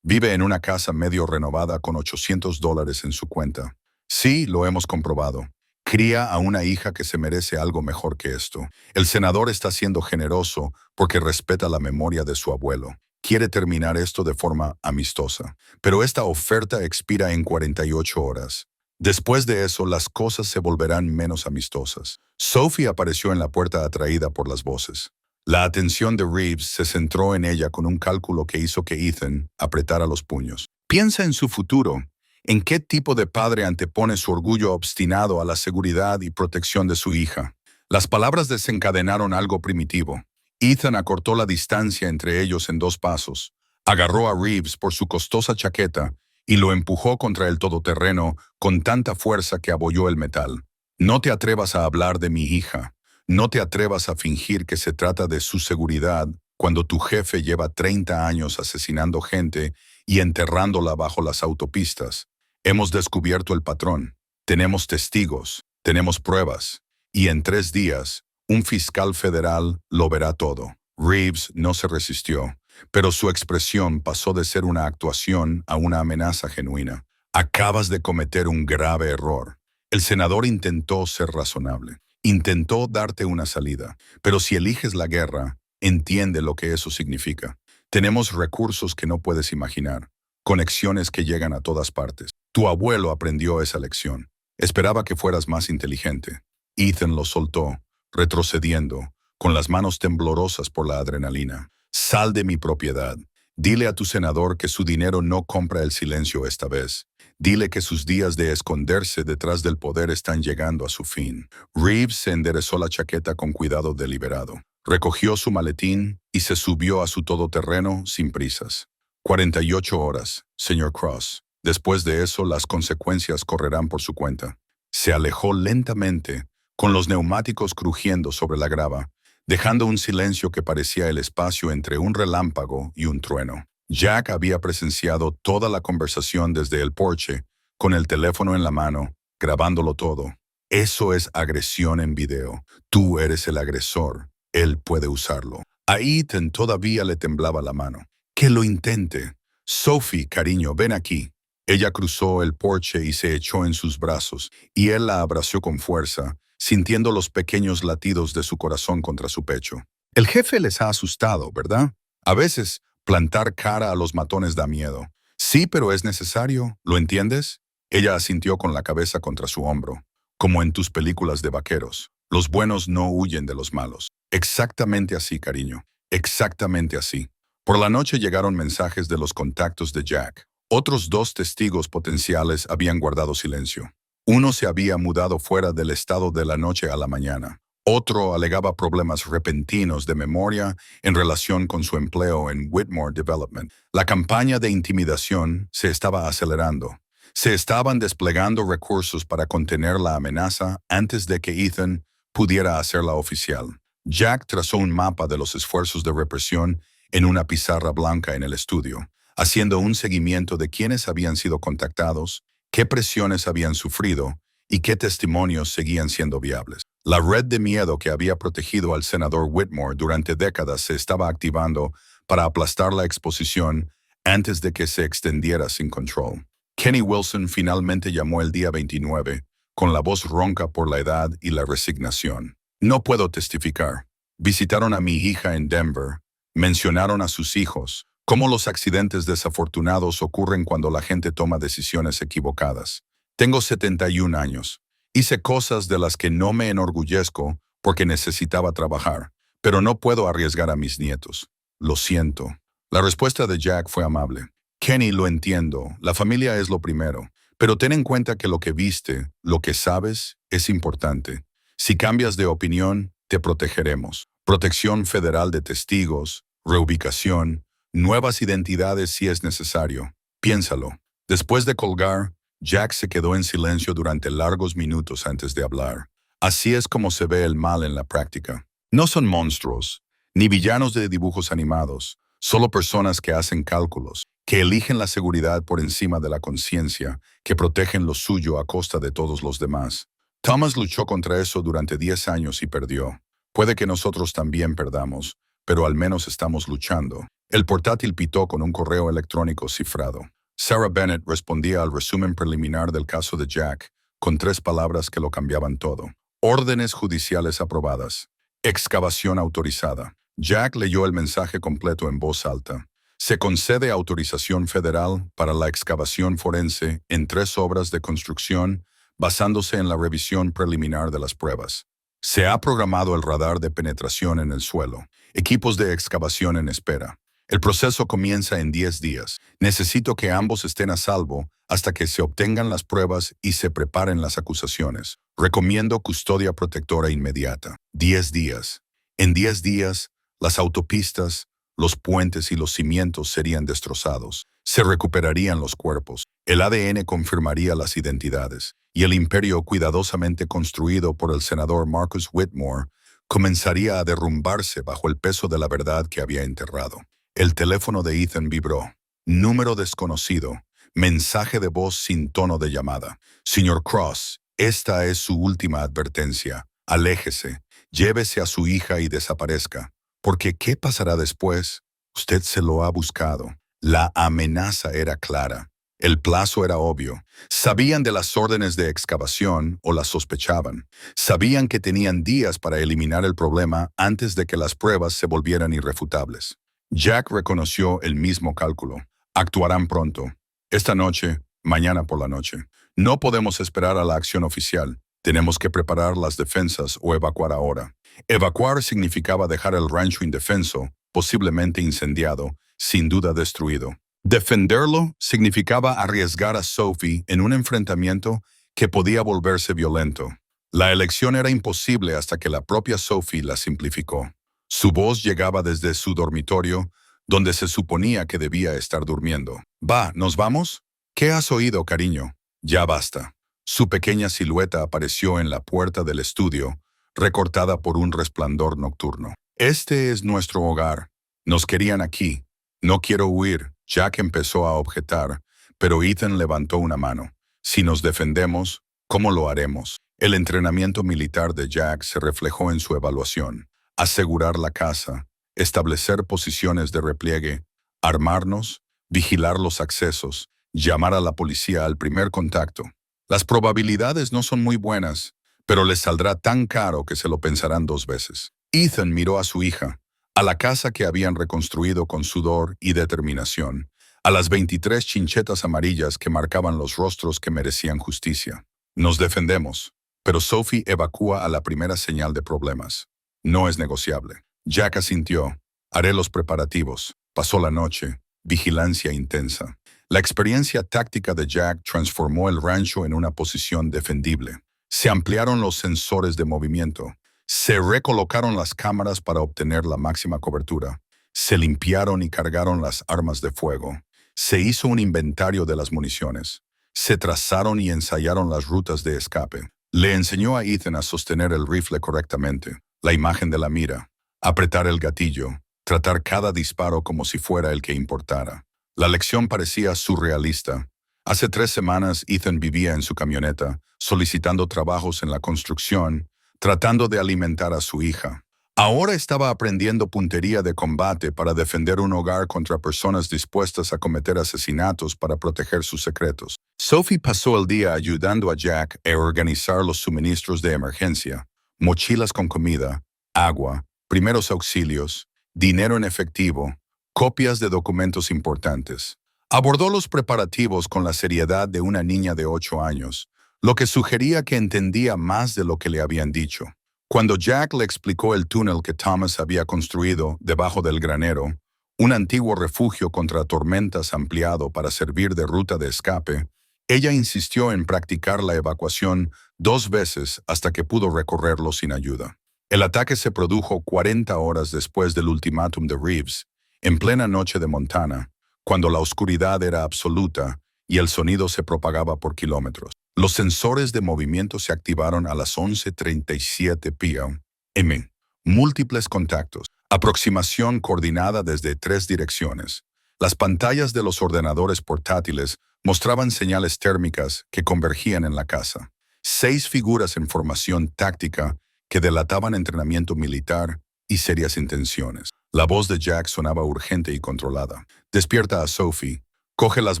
Vive en una casa medio renovada con $800 en su cuenta. Sí, lo hemos comprobado. Cría a una hija que se merece algo mejor que esto. El senador está siendo generoso porque respeta la memoria de su abuelo. Quiere terminar esto de forma amistosa. Pero esta oferta expira en 48 horas. Después de eso, las cosas se volverán menos amistosas. Sophie apareció en la puerta atraída por las voces. La atención de Reeves se centró en ella con un cálculo que hizo que Ethan apretara los puños. Piensa en su futuro. ¿En qué tipo de padre antepone su orgullo obstinado a la seguridad y protección de su hija? Las palabras desencadenaron algo primitivo. Ethan acortó la distancia entre ellos en 2 pasos. Agarró a Reeves por su costosa chaqueta y lo empujó contra el todoterreno con tanta fuerza que abolló el metal. No te atrevas a hablar de mi hija. No te atrevas a fingir que se trata de su seguridad cuando tu jefe lleva 30 años asesinando gente y enterrándola bajo las autopistas. Hemos descubierto el patrón. Tenemos testigos, tenemos pruebas. Y en 3 días, un fiscal federal lo verá todo. Reeves no se resistió, pero su expresión pasó de ser una actuación a una amenaza genuina. Acabas de cometer un grave error. El senador intentó ser razonable. Intentó darte una salida, pero si eliges la guerra, entiende lo que eso significa. Tenemos recursos que no puedes imaginar, conexiones que llegan a todas partes. Tu abuelo aprendió esa lección. Esperaba que fueras más inteligente. Ethan lo soltó, retrocediendo, con las manos temblorosas por la adrenalina. Sal de mi propiedad. Dile a tu senador que su dinero no compra el silencio esta vez. Dile que sus días de esconderse detrás del poder están llegando a su fin. Reeves se enderezó la chaqueta con cuidado deliberado. Recogió su maletín y se subió a su todoterreno sin prisas. 48 horas, señor Cross. Después de eso, las consecuencias correrán por su cuenta. Se alejó lentamente, con los neumáticos crujiendo sobre la grava, dejando un silencio que parecía el espacio entre un relámpago y un trueno. Jack había presenciado toda la conversación desde el porche, con el teléfono en la mano, grabándolo todo. Eso es agresión en video. Tú eres el agresor. Él puede usarlo. A Ethan todavía le temblaba la mano. Que lo intente. Sophie, cariño, ven aquí. Ella cruzó el porche y se echó en sus brazos, y él la abrazó con fuerza, sintiendo los pequeños latidos de su corazón contra su pecho. El jefe les ha asustado, ¿verdad? A veces, plantar cara a los matones da miedo. Sí, pero es necesario, ¿lo entiendes? Ella asintió con la cabeza contra su hombro. Como en tus películas de vaqueros. Los buenos no huyen de los malos. Exactamente así, cariño. Exactamente así. Por la noche llegaron mensajes de los contactos de Jack. Otros 2 testigos potenciales habían guardado silencio. Uno se había mudado fuera del estado de la noche a la mañana. Otro alegaba problemas repentinos de memoria en relación con su empleo en Whitmore Development. La campaña de intimidación se estaba acelerando. Se estaban desplegando recursos para contener la amenaza antes de que Ethan pudiera hacerla oficial. Jack trazó un mapa de los esfuerzos de represión en una pizarra blanca en el estudio, haciendo un seguimiento de quiénes habían sido contactados, qué presiones habían sufrido y qué testimonios seguían siendo viables. La red de miedo que había protegido al senador Whitmore durante décadas se estaba activando para aplastar la exposición antes de que se extendiera sin control. Kenny Wilson finalmente llamó el día 29, con la voz ronca por la edad y la resignación. No puedo testificar. Visitaron a mi hija en Denver, mencionaron a sus hijos, cómo los accidentes desafortunados ocurren cuando la gente toma decisiones equivocadas. Tengo 71 años. Hice cosas de las que no me enorgullezco porque necesitaba trabajar, pero no puedo arriesgar a mis nietos. Lo siento. La respuesta de Jack fue amable. Kenny, lo entiendo. La familia es lo primero. Pero ten en cuenta que lo que viste, lo que sabes, es importante. Si cambias de opinión, te protegeremos. Protección federal de testigos, reubicación, nuevas identidades si es necesario. Piénsalo. Después de colgar, Jack se quedó en silencio durante largos minutos antes de hablar. Así es como se ve el mal en la práctica. No son monstruos, ni villanos de dibujos animados, solo personas que hacen cálculos, que eligen la seguridad por encima de la conciencia, que protegen lo suyo a costa de todos los demás. Thomas luchó contra eso durante 10 años y perdió. Puede que nosotros también perdamos, pero al menos estamos luchando. El portátil pitó con un correo electrónico cifrado. Sarah Bennett respondía al resumen preliminar del caso de Jack, con 3 palabras que lo cambiaban todo. Órdenes judiciales aprobadas. Excavación autorizada. Jack leyó el mensaje completo en voz alta. Se concede autorización federal para la excavación forense en 3 obras de construcción basándose en la revisión preliminar de las pruebas. Se ha programado el radar de penetración en el suelo. Equipos de excavación en espera. El proceso comienza en 10 días. Necesito que ambos estén a salvo hasta que se obtengan las pruebas y se preparen las acusaciones. Recomiendo custodia protectora inmediata. 10 días. En 10 días, las autopistas, los puentes y los cimientos serían destrozados. Se recuperarían los cuerpos. El ADN confirmaría las identidades. Y el imperio cuidadosamente construido por el senador Marcus Whitmore comenzaría a derrumbarse bajo el peso de la verdad que había enterrado. El teléfono de Ethan vibró. Número desconocido. Mensaje de voz sin tono de llamada. Señor Cross, esta es su última advertencia. Aléjese, llévese a su hija y desaparezca. Porque ¿qué pasará después? Usted se lo ha buscado. La amenaza era clara. El plazo era obvio. Sabían de las órdenes de excavación o las sospechaban. Sabían que tenían días para eliminar el problema antes de que las pruebas se volvieran irrefutables. Jack reconoció el mismo cálculo. Actuarán pronto. Esta noche, mañana por la noche. No podemos esperar a la acción oficial. Tenemos que preparar las defensas o evacuar ahora. Evacuar significaba dejar el rancho indefenso, posiblemente incendiado, sin duda destruido. Defenderlo significaba arriesgar a Sophie en un enfrentamiento que podía volverse violento. La elección era imposible hasta que la propia Sophie la simplificó. Su voz llegaba desde su dormitorio, donde se suponía que debía estar durmiendo. «Va, ¿nos vamos? ¿Qué has oído, cariño?» «Ya basta». Su pequeña silueta apareció en la puerta del estudio, recortada por un resplandor nocturno. «Este es nuestro hogar. Nos querían aquí. No quiero huir». Jack empezó a objetar, pero Ethan levantó una mano. «Si nos defendemos, ¿cómo lo haremos?» El entrenamiento militar de Jack se reflejó en su evaluación. Asegurar la casa, establecer posiciones de repliegue, armarnos, vigilar los accesos, llamar a la policía al primer contacto. Las probabilidades no son muy buenas, pero les saldrá tan caro que se lo pensarán 2 veces. Ethan miró a su hija, a la casa que habían reconstruido con sudor y determinación, a las 23 chinchetas amarillas que marcaban los rostros que merecían justicia. Nos defendemos, pero Sophie evacúa a la primera señal de problemas. No es negociable. Jack asintió. Haré los preparativos. Pasó la noche. Vigilancia intensa. La experiencia táctica de Jack transformó el rancho en una posición defendible. Se ampliaron los sensores de movimiento. Se recolocaron las cámaras para obtener la máxima cobertura. Se limpiaron y cargaron las armas de fuego. Se hizo un inventario de las municiones. Se trazaron y ensayaron las rutas de escape. Le enseñó a Ethan a sostener el rifle correctamente, la imagen de la mira, apretar el gatillo, tratar cada disparo como si fuera el que importara. La lección parecía surrealista. Hace 3 semanas Ethan vivía en su camioneta, solicitando trabajos en la construcción, tratando de alimentar a su hija. Ahora estaba aprendiendo puntería de combate para defender un hogar contra personas dispuestas a cometer asesinatos para proteger sus secretos. Sophie pasó el día ayudando a Jack a organizar los suministros de emergencia, mochilas con comida, agua, primeros auxilios, dinero en efectivo, copias de documentos importantes. Abordó los preparativos con la seriedad de una niña de 8 años, lo que sugería que entendía más de lo que le habían dicho. Cuando Jack le explicó el túnel que Thomas había construido debajo del granero, un antiguo refugio contra tormentas ampliado para servir de ruta de escape, ella insistió en practicar la evacuación 2 veces hasta que pudo recorrerlo sin ayuda. El ataque se produjo 40 horas después del ultimátum de Reeves, en plena noche de Montana, cuando la oscuridad era absoluta y el sonido se propagaba por kilómetros. Los sensores de movimiento se activaron a las 11:37 p.m. Múltiples contactos. Aproximación coordinada desde 3 direcciones. Las pantallas de los ordenadores portátiles mostraban señales térmicas que convergían en la casa. 6 figuras en formación táctica que delataban entrenamiento militar y serias intenciones. La voz de Jack sonaba urgente y controlada. Despierta a Sophie. Coge las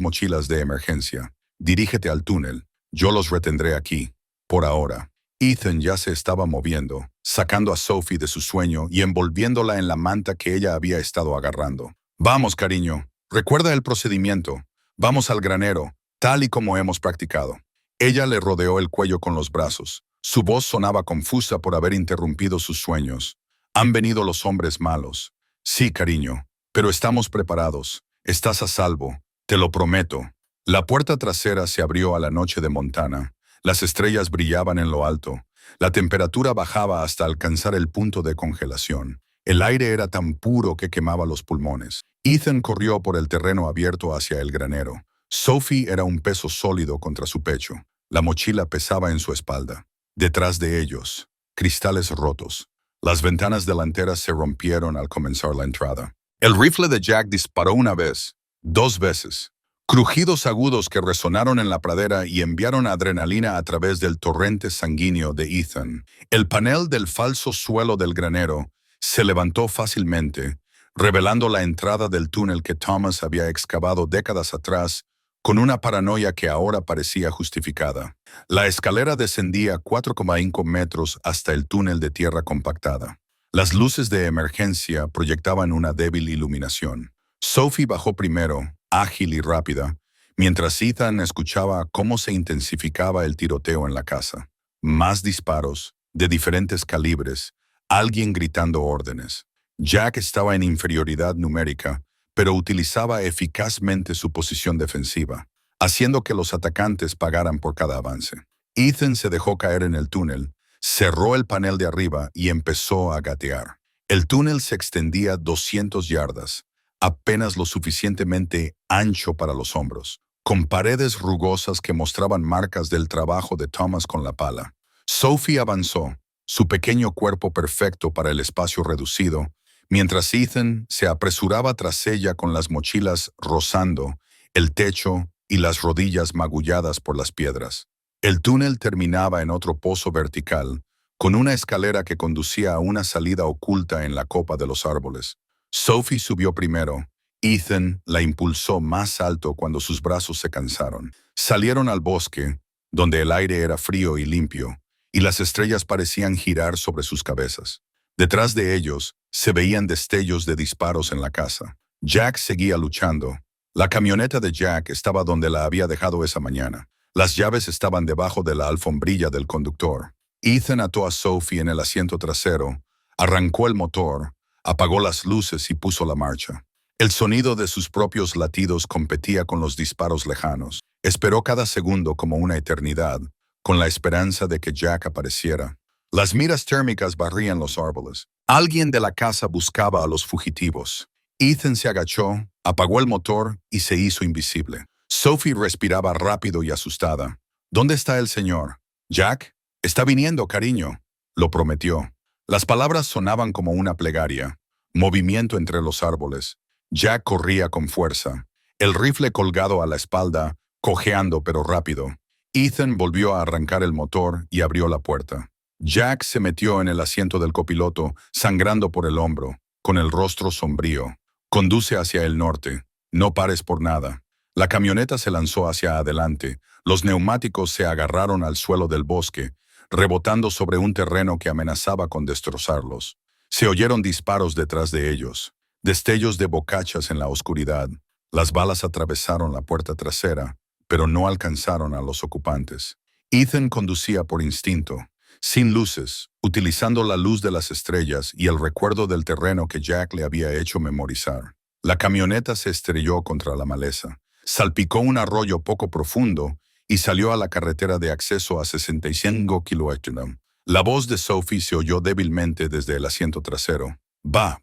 mochilas de emergencia. Dirígete al túnel. Yo los retendré aquí. Por ahora. Ethan ya se estaba moviendo, sacando a Sophie de su sueño y envolviéndola en la manta que ella había estado agarrando. Vamos, cariño. Recuerda el procedimiento. Vamos al granero, tal y como hemos practicado. Ella le rodeó el cuello con los brazos. Su voz sonaba confusa por haber interrumpido sus sueños. Han venido los hombres malos. Sí, cariño, pero estamos preparados. Estás a salvo. Te lo prometo. La puerta trasera se abrió a la noche de Montana. Las estrellas brillaban en lo alto. La temperatura bajaba hasta alcanzar el punto de congelación. El aire era tan puro que quemaba los pulmones. Ethan corrió por el terreno abierto hacia el granero. Sophie era un peso sólido contra su pecho. La mochila pesaba en su espalda. Detrás de ellos, cristales rotos. Las ventanas delanteras se rompieron al comenzar la entrada. El rifle de Jack disparó una vez, 2 veces. Crujidos agudos que resonaron en la pradera y enviaron adrenalina a través del torrente sanguíneo de Ethan. El panel del falso suelo del granero se levantó fácilmente, revelando la entrada del túnel que Thomas había excavado décadas atrás con una paranoia que ahora parecía justificada. La escalera descendía 4,5 metros hasta el túnel de tierra compactada. Las luces de emergencia proyectaban una débil iluminación. Sophie bajó primero, ágil y rápida, mientras Ethan escuchaba cómo se intensificaba el tiroteo en la casa. Más disparos, de diferentes calibres, alguien gritando órdenes. Jack estaba en inferioridad numérica, pero utilizaba eficazmente su posición defensiva, haciendo que los atacantes pagaran por cada avance. Ethan se dejó caer en el túnel, cerró el panel de arriba y empezó a gatear. El túnel se extendía 200 yardas, apenas lo suficientemente ancho para los hombros, con paredes rugosas que mostraban marcas del trabajo de Thomas con la pala. Sophie avanzó, su pequeño cuerpo perfecto para el espacio reducido, mientras Ethan se apresuraba tras ella con las mochilas rozando el techo y las rodillas magulladas por las piedras. El túnel terminaba en otro pozo vertical, con una escalera que conducía a una salida oculta en la copa de los árboles. Sophie subió primero. Ethan la impulsó más alto cuando sus brazos se cansaron. Salieron al bosque, donde el aire era frío y limpio, y las estrellas parecían girar sobre sus cabezas. Detrás de ellos se veían destellos de disparos en la casa. Jack seguía luchando. La camioneta de Jack estaba donde la había dejado esa mañana. Las llaves estaban debajo de la alfombrilla del conductor. Ethan ató a Sophie en el asiento trasero, arrancó el motor, apagó las luces y puso la marcha. El sonido de sus propios latidos competía con los disparos lejanos. Esperó cada segundo como una eternidad, con la esperanza de que Jack apareciera. Las miras térmicas barrían los árboles. Alguien de la casa buscaba a los fugitivos. Ethan se agachó, apagó el motor y se hizo invisible. Sophie respiraba rápido y asustada. ¿Dónde está el señor? Jack, está viniendo, cariño, lo prometió. Las palabras sonaban como una plegaria. Movimiento entre los árboles. Jack corría con fuerza, el rifle colgado a la espalda, cojeando pero rápido. Ethan volvió a arrancar el motor y abrió la puerta. Jack se metió en el asiento del copiloto, sangrando por el hombro, con el rostro sombrío. Conduce hacia el norte. No pares por nada. La camioneta se lanzó hacia adelante. Los neumáticos se agarraron al suelo del bosque, rebotando sobre un terreno que amenazaba con destrozarlos. Se oyeron disparos detrás de ellos. Destellos de bocachas en la oscuridad. Las balas atravesaron la puerta trasera, pero no alcanzaron a los ocupantes. Ethan conducía por instinto, sin luces, utilizando la luz de las estrellas y el recuerdo del terreno que Jack le había hecho memorizar. La camioneta se estrelló contra la maleza, salpicó un arroyo poco profundo y salió a la carretera de acceso a 65 kilómetros. La voz de Sophie se oyó débilmente desde el asiento trasero.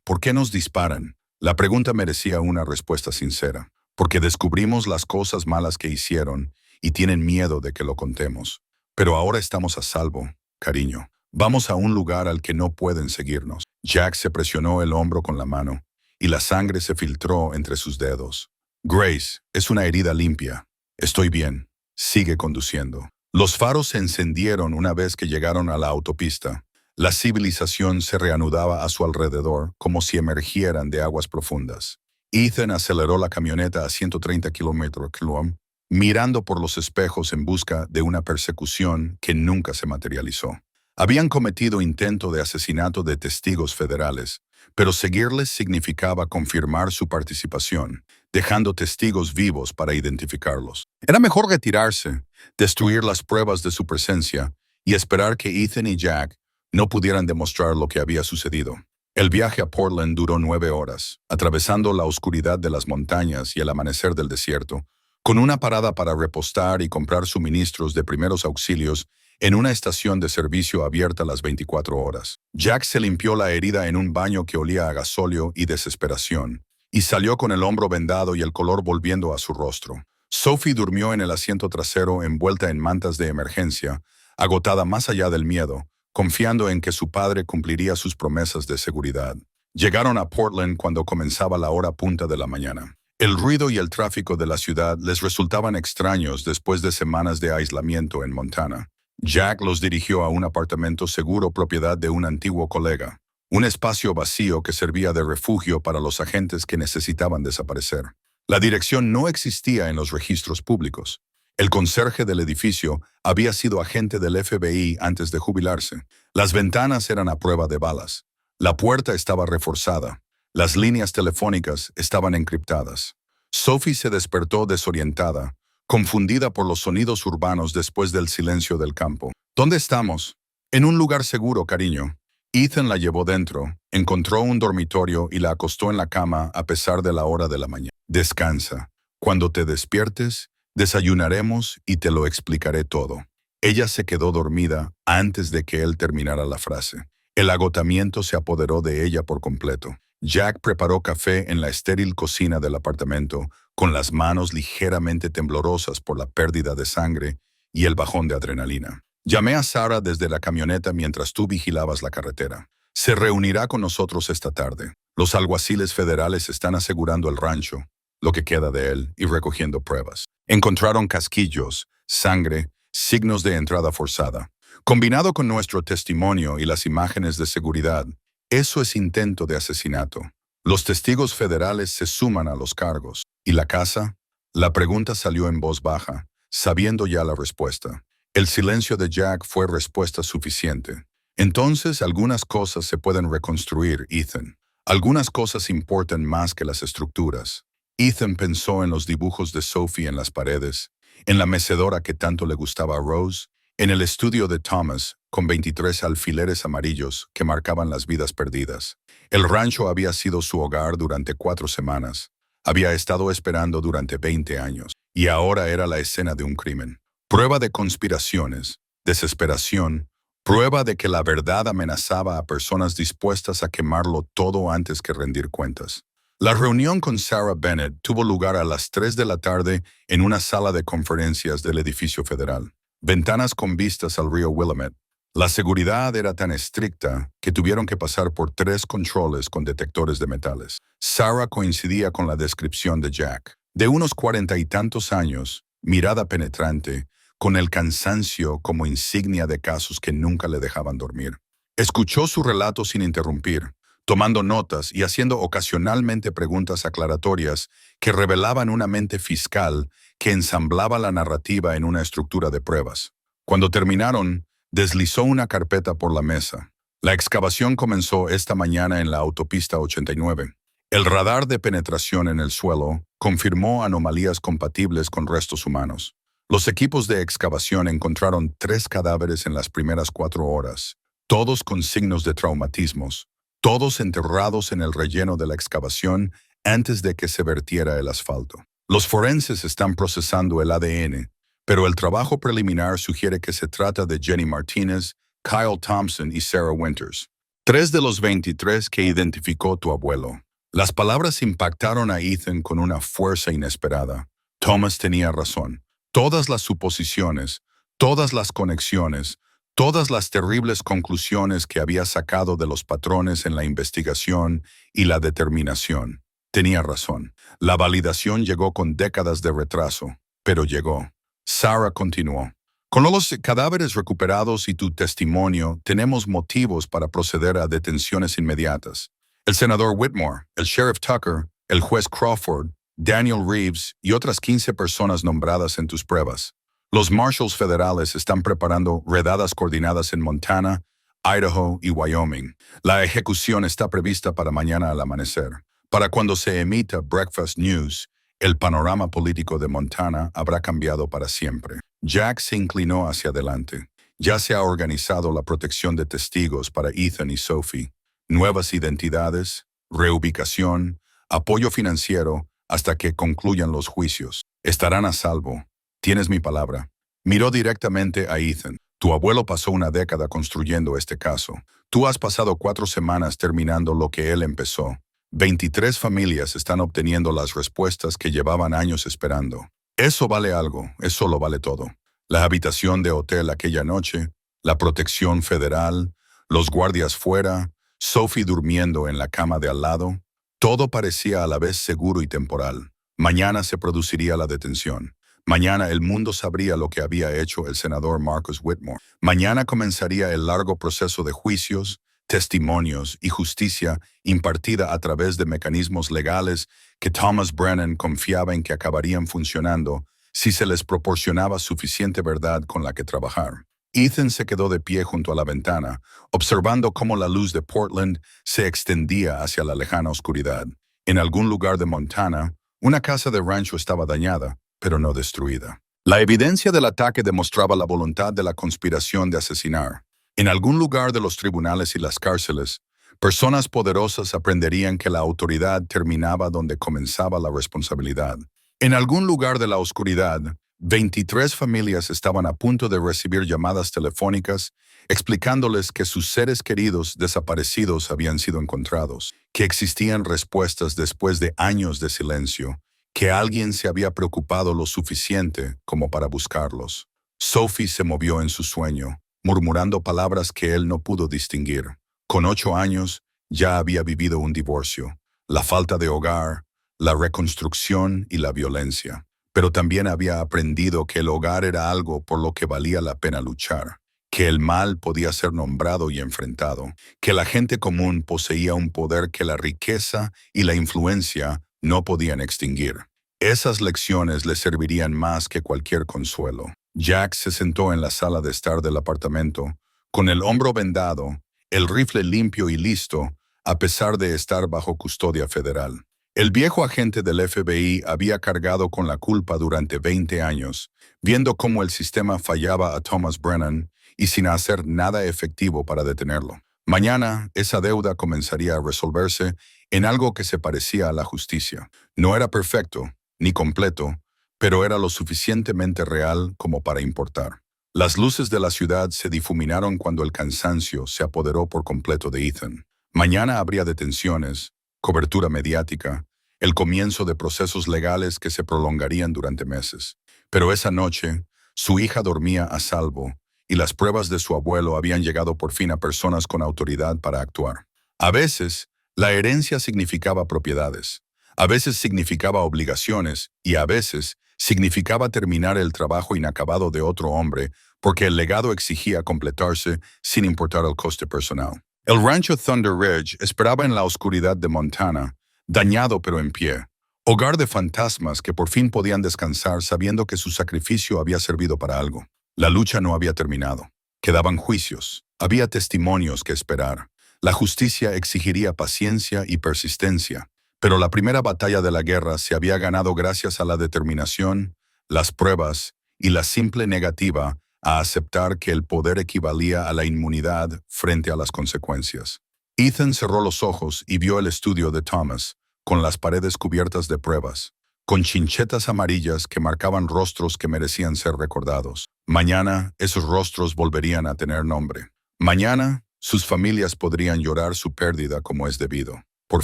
¿Por qué nos disparan? La pregunta merecía una respuesta sincera. Porque descubrimos las cosas malas que hicieron y tienen miedo de que lo contemos. Pero ahora estamos a salvo, cariño. Vamos a un lugar al que no pueden seguirnos. Jack se presionó el hombro con la mano y la sangre se filtró entre sus dedos. Grace, es una herida limpia. Estoy bien. Sigue conduciendo. Los faros se encendieron una vez que llegaron a la autopista. La civilización se reanudaba a su alrededor como si emergieran de aguas profundas. Ethan aceleró la camioneta a 130 km/h, mirando por los espejos en busca de una persecución que nunca se materializó. Habían cometido intento de asesinato de testigos federales, pero seguirles significaba confirmar su participación, dejando testigos vivos para identificarlos. Era mejor retirarse, destruir las pruebas de su presencia y esperar que Ethan y Jack no pudieran demostrar lo que había sucedido. El viaje a Portland duró 9 horas, atravesando la oscuridad de las montañas y el amanecer del desierto, con una parada para repostar y comprar suministros de primeros auxilios en una estación de servicio abierta las 24 horas. Jack se limpió la herida en un baño que olía a gasóleo y desesperación, y salió con el hombro vendado y el color volviendo a su rostro. Sophie durmió en el asiento trasero envuelta en mantas de emergencia, agotada más allá del miedo, confiando en que su padre cumpliría sus promesas de seguridad. Llegaron a Portland cuando comenzaba la hora punta de la mañana. El ruido y el tráfico de la ciudad les resultaban extraños después de semanas de aislamiento en Montana. Jack los dirigió a un apartamento seguro propiedad de un antiguo colega, un espacio vacío que servía de refugio para los agentes que necesitaban desaparecer. La dirección no existía en los registros públicos. El conserje del edificio había sido agente del FBI antes de jubilarse. Las ventanas eran a prueba de balas. La puerta estaba reforzada. Las líneas telefónicas estaban encriptadas. Sophie se despertó desorientada, confundida por los sonidos urbanos después del silencio del campo. ¿Dónde estamos? En un lugar seguro, cariño. Ethan la llevó dentro, encontró un dormitorio y la acostó en la cama a pesar de la hora de la mañana. Descansa. Cuando te despiertes, desayunaremos y te lo explicaré todo. Ella se quedó dormida antes de que él terminara la frase. El agotamiento se apoderó de ella por completo. Jack preparó café en la estéril cocina del apartamento, con las manos ligeramente temblorosas por la pérdida de sangre y el bajón de adrenalina. Llamé a Sarah desde la camioneta mientras tú vigilabas la carretera. Se reunirá con nosotros esta tarde. Los alguaciles federales están asegurando el rancho, lo que queda de él, y recogiendo pruebas. Encontraron casquillos, sangre, signos de entrada forzada. Combinado con nuestro testimonio y las imágenes de seguridad, eso es intento de asesinato. Los testigos federales se suman a los cargos. ¿Y la casa? La pregunta salió en voz baja, sabiendo ya la respuesta. El silencio de Jack fue respuesta suficiente. Entonces, algunas cosas se pueden reconstruir, Ethan. Algunas cosas importan más que las estructuras. Ethan pensó en los dibujos de Sophie en las paredes, en la mecedora que tanto le gustaba a Rose, en el estudio de Thomas, con 23 alfileres amarillos que marcaban las vidas perdidas. El rancho había sido su hogar durante 4 semanas. Había estado esperando durante 20 años, y ahora era la escena de un crimen. Prueba de conspiraciones, desesperación, prueba de que la verdad amenazaba a personas dispuestas a quemarlo todo antes que rendir cuentas. La reunión con Sarah Bennett tuvo lugar a las 3 de la tarde en una sala de conferencias del edificio federal. Ventanas con vistas al río Willamette. La seguridad era tan estricta que tuvieron que pasar por 3 controles con detectores de metales. Sarah coincidía con la descripción de Jack. De unos 40 y tantos años, mirada penetrante, con el cansancio como insignia de casos que nunca le dejaban dormir. Escuchó su relato sin interrumpir, tomando notas y haciendo ocasionalmente preguntas aclaratorias que revelaban una mente fiscal que ensamblaba la narrativa en una estructura de pruebas. Cuando terminaron, deslizó una carpeta por la mesa. La excavación comenzó esta mañana en la autopista 89. El radar de penetración en el suelo confirmó anomalías compatibles con restos humanos. Los equipos de excavación encontraron 3 cadáveres en las primeras 4 horas, todos con signos de traumatismos, todos enterrados en el relleno de la excavación antes de que se vertiera el asfalto. Los forenses están procesando el ADN, pero el trabajo preliminar sugiere que se trata de Jenny Martínez, Kyle Thompson y Sarah Winters, 3 de los 23 que identificó tu abuelo. Las palabras impactaron a Ethan con una fuerza inesperada. Thomas tenía razón. Todas las suposiciones, todas las conexiones, todas las terribles conclusiones que había sacado de los patrones en la investigación y la determinación. Tenía razón. La validación llegó con décadas de retraso, pero llegó. Sarah continuó. Con los cadáveres recuperados y tu testimonio, tenemos motivos para proceder a detenciones inmediatas. El senador Whitmore, el sheriff Tucker, el juez Crawford, Daniel Reeves y otras 15 personas nombradas en tus pruebas. Los marshals federales están preparando redadas coordinadas en Montana, Idaho y Wyoming. La ejecución está prevista para mañana al amanecer. Para cuando se emita Breakfast News, el panorama político de Montana habrá cambiado para siempre. Jack se inclinó hacia adelante. Ya se ha organizado la protección de testigos para Ethan y Sophie. Nuevas identidades, reubicación, apoyo financiero hasta que concluyan los juicios. Estarán a salvo. Tienes mi palabra. Miró directamente a Ethan. Tu abuelo pasó una década construyendo este caso. Tú has pasado 4 semanas terminando lo que él empezó. 23 familias están obteniendo las respuestas que llevaban años esperando. Eso vale algo, eso lo vale todo. La habitación de hotel aquella noche, la protección federal, los guardias fuera, Sophie durmiendo en la cama de al lado, todo parecía a la vez seguro y temporal. Mañana se produciría la detención. Mañana el mundo sabría lo que había hecho el senador Marcus Whitmore. Mañana comenzaría el largo proceso de juicios, testimonios y justicia impartida a través de mecanismos legales que Thomas Brennan confiaba en que acabarían funcionando si se les proporcionaba suficiente verdad con la que trabajar. Ethan se quedó de pie junto a la ventana, observando cómo la luz de Portland se extendía hacia la lejana oscuridad. En algún lugar de Montana, una casa de rancho estaba dañada, pero no destruida. La evidencia del ataque demostraba la voluntad de la conspiración de asesinar. En algún lugar de los tribunales y las cárceles, personas poderosas aprenderían que la autoridad terminaba donde comenzaba la responsabilidad. En algún lugar de la oscuridad, 23 familias estaban a punto de recibir llamadas telefónicas explicándoles que sus seres queridos desaparecidos habían sido encontrados, que existían respuestas después de años de silencio, que alguien se había preocupado lo suficiente como para buscarlos. Sophie se movió en su sueño, murmurando palabras que él no pudo distinguir. Con 8 años, ya había vivido un divorcio, la falta de hogar, la reconstrucción y la violencia. Pero también había aprendido que el hogar era algo por lo que valía la pena luchar, que el mal podía ser nombrado y enfrentado, que la gente común poseía un poder que la riqueza y la influencia no podían extinguir. Esas lecciones le servirían más que cualquier consuelo. Jack se sentó en la sala de estar del apartamento, con el hombro vendado, el rifle limpio y listo, a pesar de estar bajo custodia federal. El viejo agente del FBI había cargado con la culpa durante 20 años, viendo cómo el sistema fallaba a Thomas Brennan y sin hacer nada efectivo para detenerlo. Mañana, esa deuda comenzaría a resolverse en algo que se parecía a la justicia. No era perfecto, ni completo, pero era lo suficientemente real como para importar. Las luces de la ciudad se difuminaron cuando el cansancio se apoderó por completo de Ethan. Mañana habría detenciones, cobertura mediática, el comienzo de procesos legales que se prolongarían durante meses. Pero esa noche, su hija dormía a salvo y las pruebas de su abuelo habían llegado por fin a personas con autoridad para actuar. A veces, la herencia significaba propiedades, a veces significaba obligaciones y a veces significaba terminar el trabajo inacabado de otro hombre porque el legado exigía completarse sin importar el coste personal. El rancho Thunder Ridge esperaba en la oscuridad de Montana, dañado pero en pie, hogar de fantasmas que por fin podían descansar sabiendo que su sacrificio había servido para algo. La lucha no había terminado. Quedaban juicios, había testimonios que esperar. La justicia exigiría paciencia y persistencia, pero la primera batalla de la guerra se había ganado gracias a la determinación, las pruebas y la simple negativa a aceptar que el poder equivalía a la inmunidad frente a las consecuencias. Ethan cerró los ojos y vio el estudio de Thomas, con las paredes cubiertas de pruebas, con chinchetas amarillas que marcaban rostros que merecían ser recordados. Mañana, esos rostros volverían a tener nombre. Mañana, sus familias podrían llorar su pérdida como es debido. Por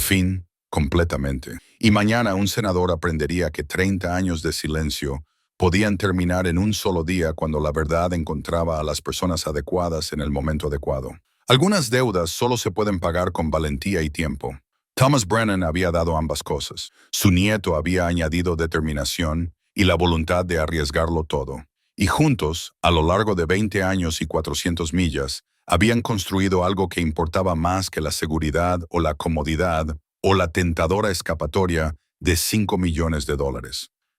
fin, completamente. Y mañana un senador aprendería que 30 años de silencio podían terminar en un solo día cuando la verdad encontraba a las personas adecuadas en el momento adecuado. Algunas deudas solo se pueden pagar con valentía y tiempo. Thomas Brennan había dado ambas cosas. Su nieto había añadido determinación y la voluntad de arriesgarlo todo. y juntos, a lo largo de 20 años y 400 millas, habían construido algo que importaba más que la seguridad o la comodidad o la tentadora escapatoria de $5 millones.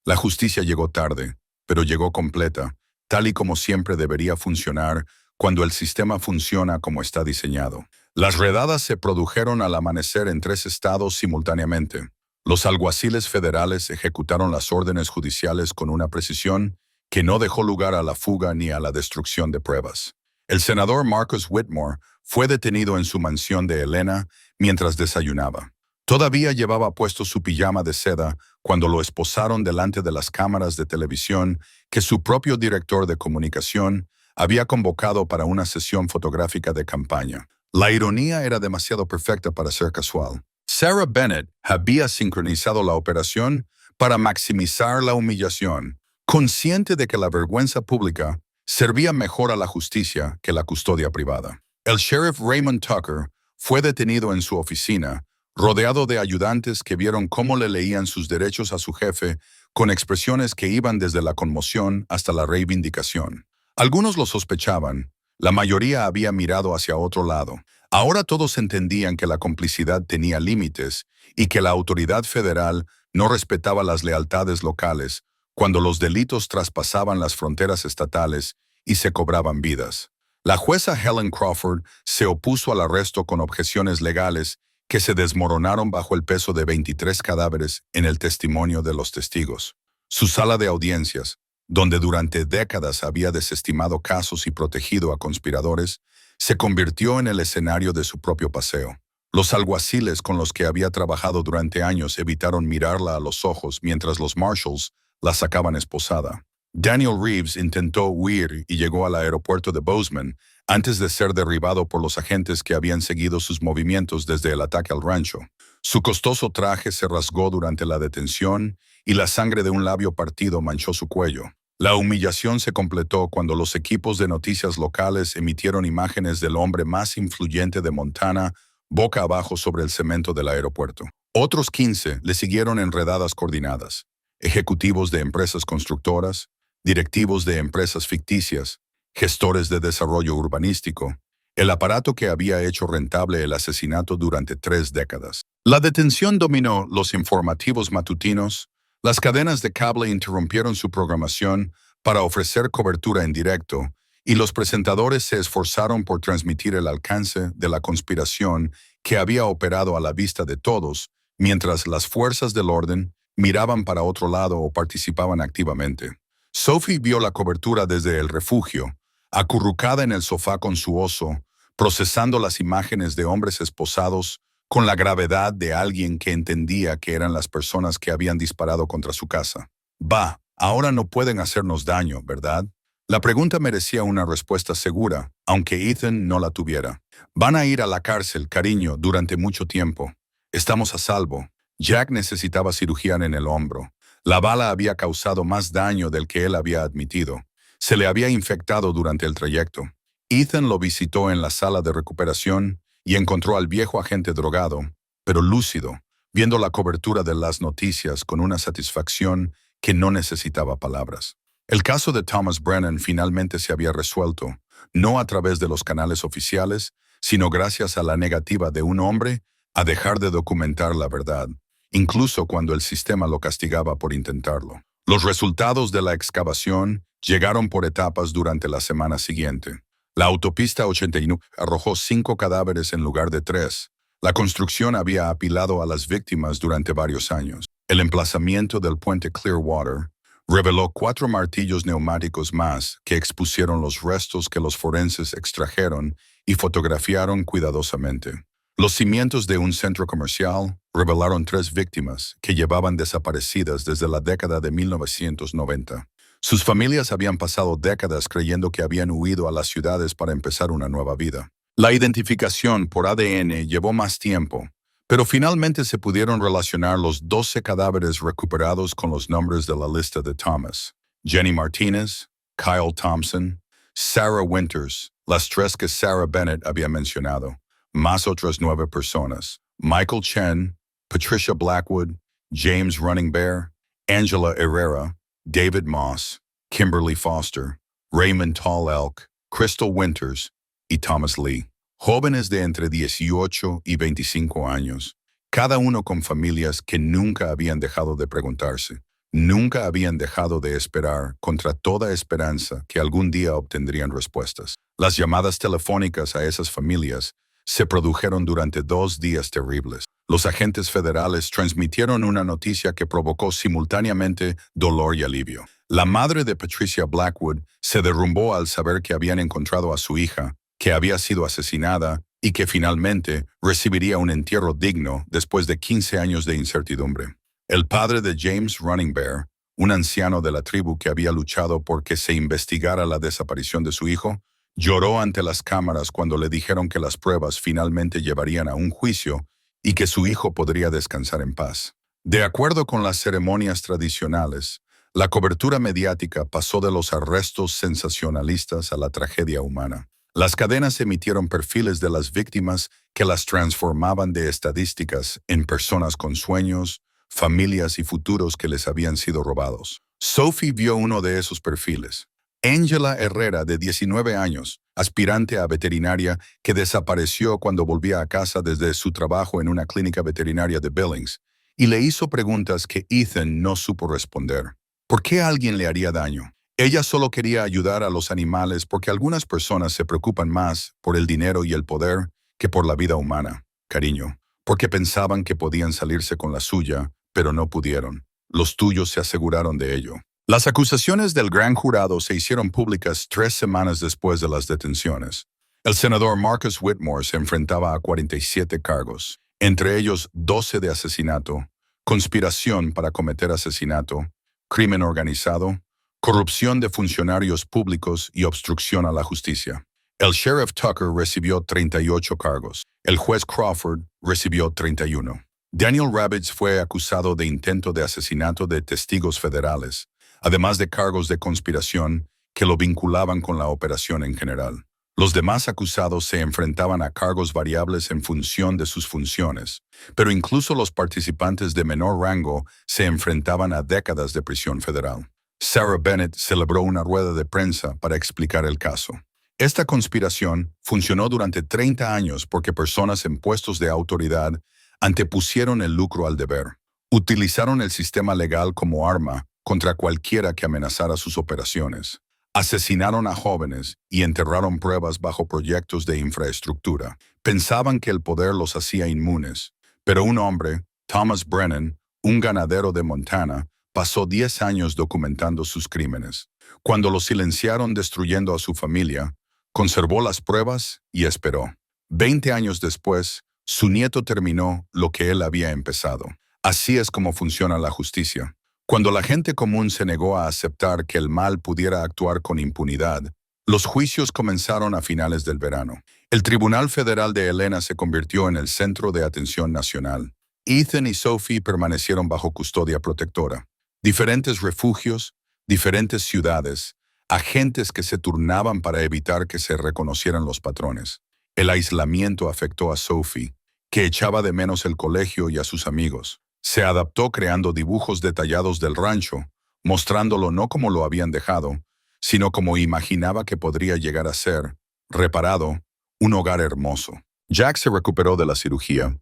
La justicia llegó tarde, pero llegó completa, tal y como siempre debería funcionar cuando el sistema funciona como está diseñado. Las redadas se produjeron al amanecer en 3 estados simultáneamente. Los alguaciles federales ejecutaron las órdenes judiciales con una precisión que no dejó lugar a la fuga ni a la destrucción de pruebas. El senador Marcus Whitmore fue detenido en su mansión de Helena mientras desayunaba. Todavía llevaba puesto su pijama de seda cuando lo esposaron delante de las cámaras de televisión que su propio director de comunicación había convocado para una sesión fotográfica de campaña. La ironía era demasiado perfecta para ser casual. Sarah Bennett había sincronizado la operación para maximizar la humillación, consciente de que la vergüenza pública servía mejor a la justicia que la custodia privada. El sheriff Raymond Tucker fue detenido en su oficina, rodeado de ayudantes que vieron cómo le leían sus derechos a su jefe con expresiones que iban desde la conmoción hasta la reivindicación. Algunos lo sospechaban, la mayoría había mirado hacia otro lado. Ahora todos entendían que la complicidad tenía límites y que la autoridad federal no respetaba las lealtades locales cuando los delitos traspasaban las fronteras estatales y se cobraban vidas. La jueza Helen Crawford se opuso al arresto con objeciones legales que se desmoronaron bajo el peso de 23 cadáveres en el testimonio de los testigos. Su sala de audiencias, donde durante décadas había desestimado casos y protegido a conspiradores, se convirtió en el escenario de su propio paseo. Los alguaciles con los que había trabajado durante años evitaron mirarla a los ojos mientras los marshals la sacaban esposada. Daniel Reeves intentó huir y llegó al aeropuerto de Bozeman antes de ser derribado por los agentes que habían seguido sus movimientos desde el ataque al rancho. Su costoso traje se rasgó durante la detención y la sangre de un labio partido manchó su cuello. La humillación se completó cuando los equipos de noticias locales emitieron imágenes del hombre más influyente de Montana boca abajo sobre el cemento del aeropuerto. Otros 15 le siguieron en redadas coordinadas. Ejecutivos de empresas constructoras, directivos de empresas ficticias, gestores de desarrollo urbanístico, el aparato que había hecho rentable el asesinato durante 3 décadas. La detención dominó los informativos matutinos, las cadenas de cable interrumpieron su programación para ofrecer cobertura en directo, y los presentadores se esforzaron por transmitir el alcance de la conspiración que había operado a la vista de todos, mientras las fuerzas del orden miraban para otro lado o participaban activamente. Sophie vio la cobertura desde el refugio, acurrucada en el sofá con su oso, procesando las imágenes de hombres esposados con la gravedad de alguien que entendía que eran las personas que habían disparado contra su casa. «Bah, ahora no pueden hacernos daño, ¿verdad?». La pregunta merecía una respuesta segura, aunque Ethan no la tuviera. «Van a ir a la cárcel, cariño, durante mucho tiempo. Estamos a salvo». Jack necesitaba cirugía en el hombro. La bala había causado más daño del que él había admitido. Se le había infectado durante el trayecto. Ethan lo visitó en la sala de recuperación y encontró al viejo agente drogado, pero lúcido, viendo la cobertura de las noticias con una satisfacción que no necesitaba palabras. El caso de Thomas Brennan finalmente se había resuelto, no a través de los canales oficiales, sino gracias a la negativa de un hombre a dejar de documentar la verdad, incluso cuando el sistema lo castigaba por intentarlo. Los resultados de la excavación llegaron por etapas durante la semana siguiente. La autopista 81 arrojó 5 cadáveres en lugar de 3. La construcción había apilado a las víctimas durante varios años. El emplazamiento del puente Clearwater reveló 4 martillos neumáticos más que expusieron los restos que los forenses extrajeron y fotografiaron cuidadosamente. Los cimientos de un centro comercial revelaron 3 víctimas que llevaban desaparecidas desde la década de 1990. Sus familias habían pasado décadas creyendo que habían huido a las ciudades para empezar una nueva vida. La identificación por ADN llevó más tiempo, pero finalmente se pudieron relacionar los 12 cadáveres recuperados con los nombres de la lista de Thomas: Jenny Martinez, Kyle Thompson, Sarah Winters, las 3 que Sarah Bennett había mencionado, más otras 9 personas: Michael Chen, Patricia Blackwood, James Running Bear, Angela Herrera, David Moss, Kimberly Foster, Raymond Tall Elk, Crystal Winters y Thomas Lee. Jóvenes de entre 18 y 25 años, cada uno con familias que nunca habían dejado de preguntarse, nunca habían dejado de esperar contra toda esperanza que algún día obtendrían respuestas. Las llamadas telefónicas a esas familias se produjeron durante 2 días terribles. Los agentes federales transmitieron una noticia que provocó simultáneamente dolor y alivio. La madre de Patricia Blackwood se derrumbó al saber que habían encontrado a su hija, que había sido asesinada y que finalmente recibiría un entierro digno después de 15 años de incertidumbre. El padre de James Running Bear, un anciano de la tribu que había luchado por que se investigara la desaparición de su hijo, lloró ante las cámaras cuando le dijeron que las pruebas finalmente llevarían a un juicio y que su hijo podría descansar en paz. De acuerdo con las ceremonias tradicionales, la cobertura mediática pasó de los arrestos sensacionalistas a la tragedia humana. Las cadenas emitieron perfiles de las víctimas que las transformaban de estadísticas en personas con sueños, familias y futuros que les habían sido robados. Sophie vio uno de esos perfiles. Angela Herrera, de 19 años, aspirante a veterinaria que desapareció cuando volvía a casa desde su trabajo en una clínica veterinaria de Billings, y le hizo preguntas que Ethan no supo responder. ¿Por qué alguien le haría daño? Ella solo quería ayudar a los animales porque algunas personas se preocupan más por el dinero y el poder que por la vida humana, cariño, porque pensaban que podían salirse con la suya, pero no pudieron. Los tuyos se aseguraron de ello. Las acusaciones del gran jurado se hicieron públicas 3 semanas después de las detenciones. El senador Marcus Whitmore se enfrentaba a 47 cargos, entre ellos 12 de asesinato, conspiración para cometer asesinato, crimen organizado, corrupción de funcionarios públicos y obstrucción a la justicia. El sheriff Tucker recibió 38 cargos. El juez Crawford recibió 31. Daniel Ravitz fue acusado de intento de asesinato de testigos federales, además de cargos de conspiración que lo vinculaban con la operación en general. Los demás acusados se enfrentaban a cargos variables en función de sus funciones, pero incluso los participantes de menor rango se enfrentaban a décadas de prisión federal. Sarah Bennett celebró una rueda de prensa para explicar el caso. Esta conspiración funcionó durante 30 años porque personas en puestos de autoridad antepusieron el lucro al deber. Utilizaron el sistema legal como arma contra cualquiera que amenazara sus operaciones. Asesinaron a jóvenes y enterraron pruebas bajo proyectos de infraestructura. Pensaban que el poder los hacía inmunes, pero un hombre, Thomas Brennan, un ganadero de Montana, pasó 10 años documentando sus crímenes. Cuando lo silenciaron destruyendo a su familia, conservó las pruebas y esperó. 20 años después, su nieto terminó lo que él había empezado. Así es como funciona la justicia. Cuando la gente común se negó a aceptar que el mal pudiera actuar con impunidad, los juicios comenzaron a finales del verano. El Tribunal Federal de Helena se convirtió en el centro de atención nacional. Ethan y Sophie permanecieron bajo custodia protectora. Diferentes refugios, diferentes ciudades, agentes que se turnaban para evitar que se reconocieran los patrones. El aislamiento afectó a Sophie, que echaba de menos el colegio y a sus amigos. Se adaptó creando dibujos detallados del rancho, mostrándolo no como lo habían dejado, sino como imaginaba que podría llegar a ser, reparado, un hogar hermoso. Jack se recuperó de la cirugía,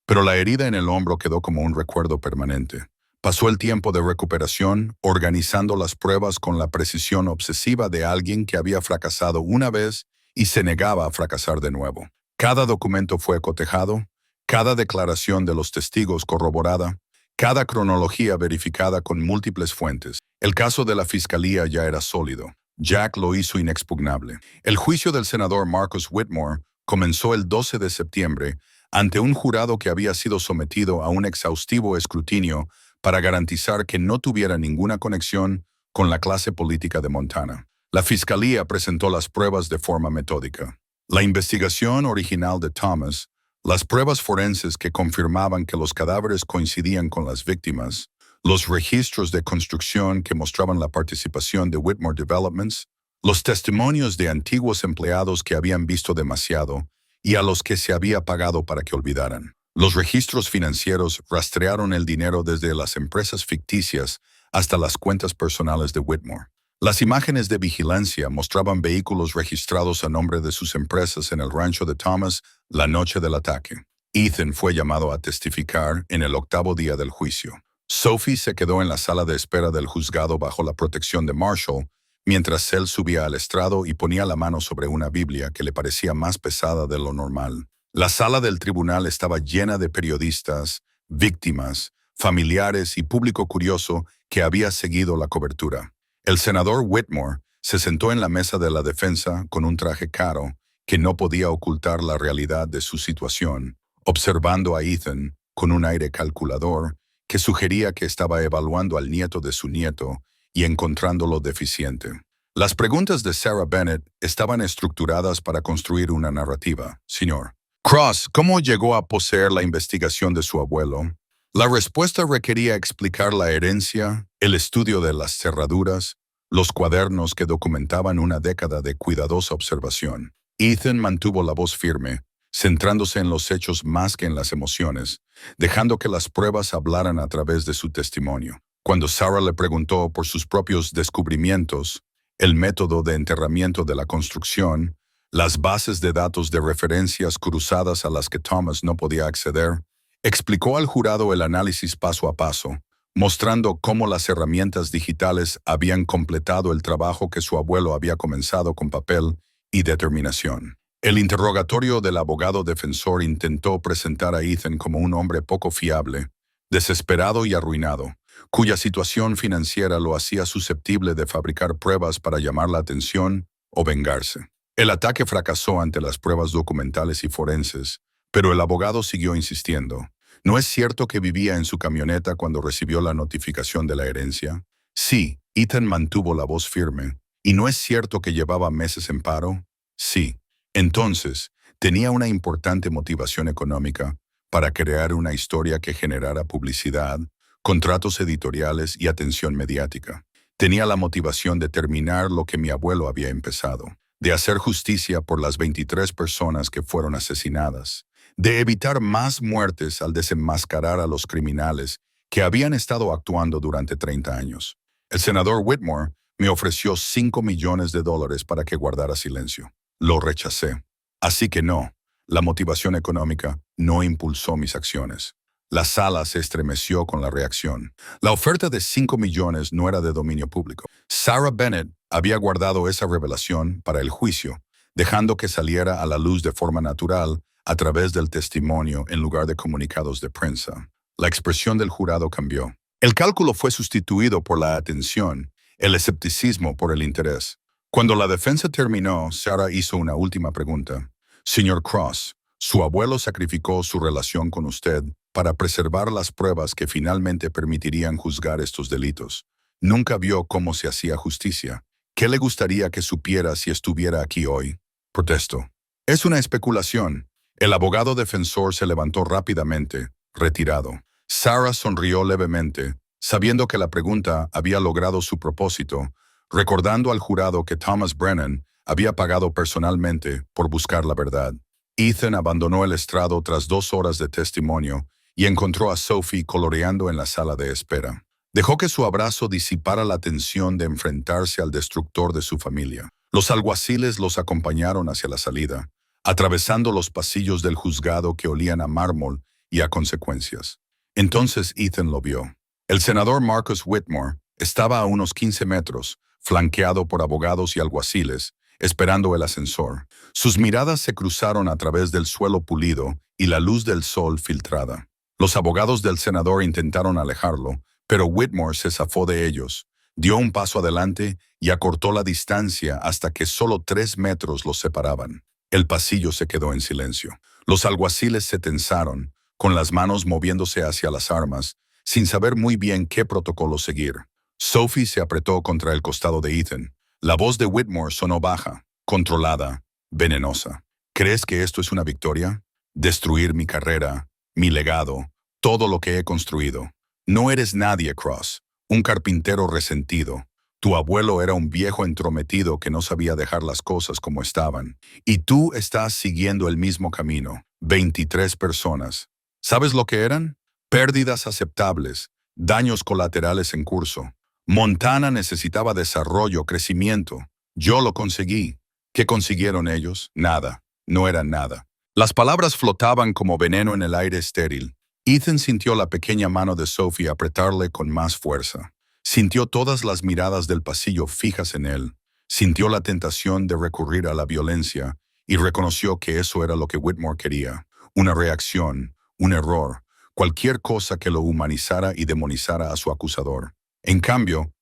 pero la herida en el hombro quedó como un recuerdo permanente. Pasó el tiempo de recuperación organizando las pruebas con la precisión obsesiva de alguien que había fracasado una vez y se negaba a fracasar de nuevo. Cada documento fue cotejado, cada declaración de los testigos corroborada, cada cronología verificada con múltiples fuentes. El caso de la fiscalía ya era sólido. Jack lo hizo inexpugnable. El juicio del senador Marcus Whitmore comenzó el 12 de septiembre ante un jurado que había sido sometido a un exhaustivo escrutinio para garantizar que no tuviera ninguna conexión con la clase política de Montana. La fiscalía presentó las pruebas de forma metódica. La investigación original de Thomas, las pruebas forenses que confirmaban que los cadáveres coincidían con las víctimas, los registros de construcción que mostraban la participación de Whitmore Developments, los testimonios de antiguos empleados que habían visto demasiado y a los que se había pagado para que olvidaran. Los registros financieros rastrearon el dinero desde las empresas ficticias hasta las cuentas personales de Whitmore. Las imágenes de vigilancia mostraban vehículos registrados a nombre de sus empresas en el rancho de Thomas la noche del ataque. Ethan fue llamado a testificar en el 8º día del juicio. Sophie se quedó en la sala de espera del juzgado bajo la protección de Marshall, mientras él subía al estrado y ponía la mano sobre una Biblia que le parecía más pesada de lo normal. La sala del tribunal estaba llena de periodistas, víctimas, familiares y público curioso que había seguido la cobertura. El senador Whitmore se sentó en la mesa de la defensa con un traje caro que no podía ocultar la realidad de su situación, observando a Ethan con un aire calculador que sugería que estaba evaluando al nieto de su nieto y encontrándolo deficiente. Las preguntas de Sarah Bennett estaban estructuradas para construir una narrativa, señor. Cross, ¿cómo llegó a poseer la investigación de su abuelo? La respuesta requería explicar la herencia, el estudio de las cerraduras, los cuadernos que documentaban una década de cuidadosa observación. Ethan mantuvo la voz firme, centrándose en los hechos más que en las emociones, dejando que las pruebas hablaran a través de su testimonio. Cuando Sarah le preguntó por sus propios descubrimientos, el método de enterramiento de la construcción, las bases de datos de referencias cruzadas a las que Thomas no podía acceder, explicó al jurado el análisis paso a paso, mostrando cómo las herramientas digitales habían completado el trabajo que su abuelo había comenzado con papel y determinación. El interrogatorio del abogado defensor intentó presentar a Ethan como un hombre poco fiable, desesperado y arruinado, cuya situación financiera lo hacía susceptible de fabricar pruebas para llamar la atención o vengarse. El ataque fracasó ante las pruebas documentales y forenses, pero el abogado siguió insistiendo. ¿No es cierto que vivía en su camioneta cuando recibió la notificación de la herencia? Sí, Ethan mantuvo la voz firme. ¿Y no es cierto que llevaba meses en paro? Sí. Entonces, tenía una importante motivación económica para crear una historia que generara publicidad, contratos editoriales y atención mediática. Tenía la motivación de terminar lo que mi abuelo había empezado, de hacer justicia por las 23 personas que fueron asesinadas, de evitar más muertes al desenmascarar a los criminales que habían estado actuando durante 30 años. El senador Whitmore me ofreció $5 millones para que guardara silencio. Lo rechacé. Así que no, la motivación económica no impulsó mis acciones. La sala se estremeció con la reacción. La oferta de 5 millones no era de dominio público. Sarah Bennett había guardado esa revelación para el juicio, dejando que saliera a la luz de forma natural a través del testimonio en lugar de comunicados de prensa. La expresión del jurado cambió. El cálculo fue sustituido por la atención, el escepticismo por el interés. Cuando la defensa terminó, Sarah hizo una última pregunta. Señor Cross, su abuelo sacrificó su relación con usted para preservar las pruebas que finalmente permitirían juzgar estos delitos. Nunca vio cómo se hacía justicia. ¿Qué le gustaría que supiera si estuviera aquí hoy? Protesto. Es una especulación. El abogado defensor se levantó rápidamente, retirado. Sarah sonrió levemente, sabiendo que la pregunta había logrado su propósito, recordando al jurado que Thomas Brennan había pagado personalmente por buscar la verdad. Ethan abandonó el estrado tras 2 horas de testimonio y encontró a Sophie coloreando en la sala de espera. Dejó que su abrazo disipara la tensión de enfrentarse al destructor de su familia. Los alguaciles los acompañaron hacia la salida, atravesando los pasillos del juzgado que olían a mármol y a consecuencias. Entonces Ethan lo vio. El senador Marcus Whitmore estaba a unos 15 metros, flanqueado por abogados y alguaciles, esperando el ascensor. Sus miradas se cruzaron a través del suelo pulido y la luz del sol filtrada. Los abogados del senador intentaron alejarlo, pero Whitmore se zafó de ellos, dio un paso adelante y acortó la distancia hasta que solo 3 metros los separaban. El pasillo se quedó en silencio. Los alguaciles se tensaron, con las manos moviéndose hacia las armas, sin saber muy bien qué protocolo seguir. Sophie se apretó contra el costado de Ethan. La voz de Whitmore sonó baja, controlada, venenosa. ¿Crees que esto es una victoria? Destruir mi carrera, mi legado, todo lo que he construido. No eres nadie, Cross, un carpintero resentido. Tu abuelo era un viejo entrometido que no sabía dejar las cosas como estaban. Y tú estás siguiendo el mismo camino. 23 personas. ¿Sabes lo que eran? Pérdidas aceptables, daños colaterales en curso. Montana necesitaba desarrollo, crecimiento. Yo lo conseguí. ¿Qué consiguieron ellos? Nada. No eran nada. Las palabras flotaban como veneno en el aire estéril. Ethan sintió la pequeña mano de Sophie apretarle con más fuerza. Sintió todas las miradas del pasillo fijas en él. Sintió la tentación de recurrir a la violencia y reconoció que eso era lo que Whitmore quería. Una reacción, un error, cualquier cosa que lo humanizara y demonizara a su acusador. En cambio,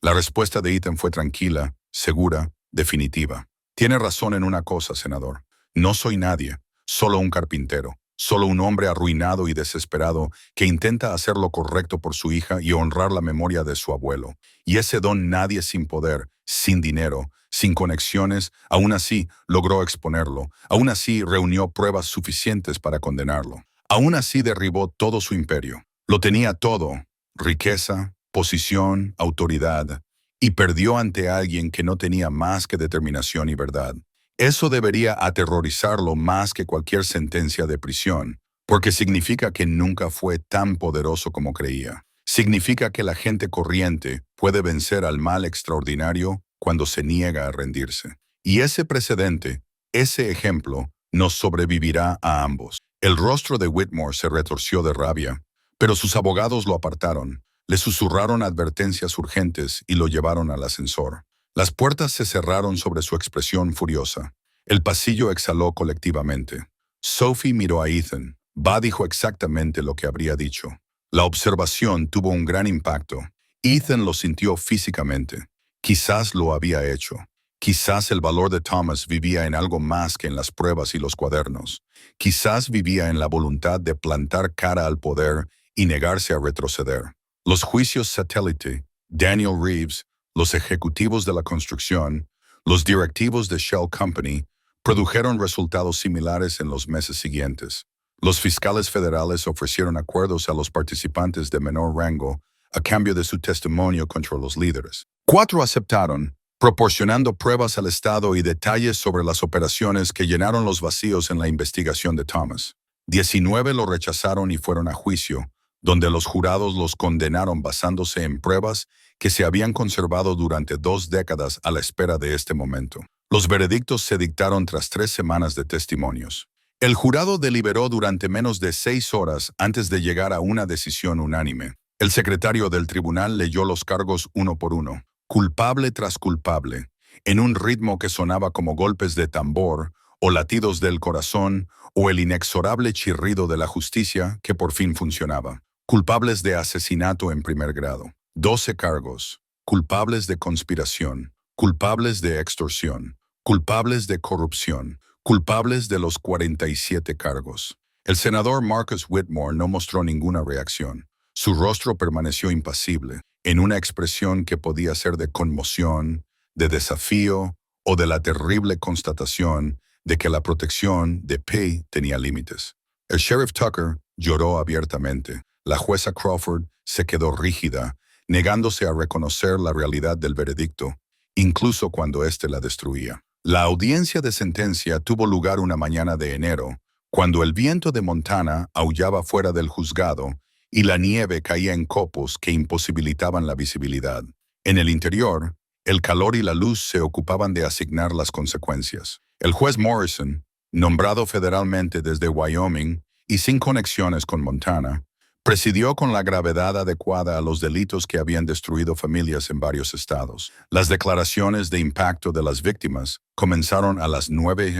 la respuesta de Ethan fue tranquila, segura, definitiva. Tiene razón en una cosa, senador. No soy nadie, solo un carpintero, solo un hombre arruinado y desesperado que intenta hacer lo correcto por su hija y honrar la memoria de su abuelo. Y ese don nadie sin poder, sin dinero, sin conexiones, aún así logró exponerlo, aún así reunió pruebas suficientes para condenarlo. Aún así derribó todo su imperio. Lo tenía todo, riqueza, posición, autoridad, y perdió ante alguien que no tenía más que determinación y verdad. Eso debería aterrorizarlo más que cualquier sentencia de prisión, porque significa que nunca fue tan poderoso como creía. Significa que la gente corriente puede vencer al mal extraordinario cuando se niega a rendirse. Y ese precedente, ese ejemplo, nos sobrevivirá a ambos. El rostro de Whitmore se retorció de rabia, pero sus abogados lo apartaron. Le susurraron advertencias urgentes y lo llevaron al ascensor. Las puertas se cerraron sobre su expresión furiosa. El pasillo exhaló colectivamente. Sophie miró a Ethan. Va dijo exactamente lo que habría dicho. La observación tuvo un gran impacto. Ethan lo sintió físicamente. Quizás lo había hecho. Quizás el valor de Thomas vivía en algo más que en las pruebas y los cuadernos. Quizás vivía en la voluntad de plantar cara al poder y negarse a retroceder. Los juicios satélite, Daniel Reeves, los ejecutivos de la construcción, los directivos de Shell Company, produjeron resultados similares en los meses siguientes. Los fiscales federales ofrecieron acuerdos a los participantes de menor rango a cambio de su testimonio contra los líderes. 4 aceptaron, proporcionando pruebas al Estado y detalles sobre las operaciones que llenaron los vacíos en la investigación de Thomas. 19 lo rechazaron y fueron a juicio, donde los jurados los condenaron basándose en pruebas que se habían conservado durante 2 décadas a la espera de este momento. Los veredictos se dictaron tras 3 semanas de testimonios. El jurado deliberó durante menos de 6 horas antes de llegar a una decisión unánime. El secretario del tribunal leyó los cargos uno por uno, culpable tras culpable, en un ritmo que sonaba como golpes de tambor o latidos del corazón o el inexorable chirrido de la justicia que por fin funcionaba. Culpables de asesinato en primer grado, 12 cargos, culpables de conspiración, culpables de extorsión, culpables de corrupción, culpables de los 47 cargos. El senador Marcus Whitmore no mostró ninguna reacción. Su rostro permaneció impasible, en una expresión que podía ser de conmoción, de desafío o de la terrible constatación de que la protección de Pay tenía límites. El sheriff Tucker lloró abiertamente. La jueza Crawford se quedó rígida, negándose a reconocer la realidad del veredicto, incluso cuando éste la destruía. La audiencia de sentencia tuvo lugar una mañana de enero, cuando el viento de Montana aullaba fuera del juzgado y la nieve caía en copos que imposibilitaban la visibilidad. En el interior, el calor y la luz se ocupaban de asignar las consecuencias. El juez Morrison, nombrado federalmente desde Wyoming y sin conexiones con Montana, presidió con la gravedad adecuada a los delitos que habían destruido familias en varios estados. Las declaraciones de impacto de las víctimas comenzaron a las 9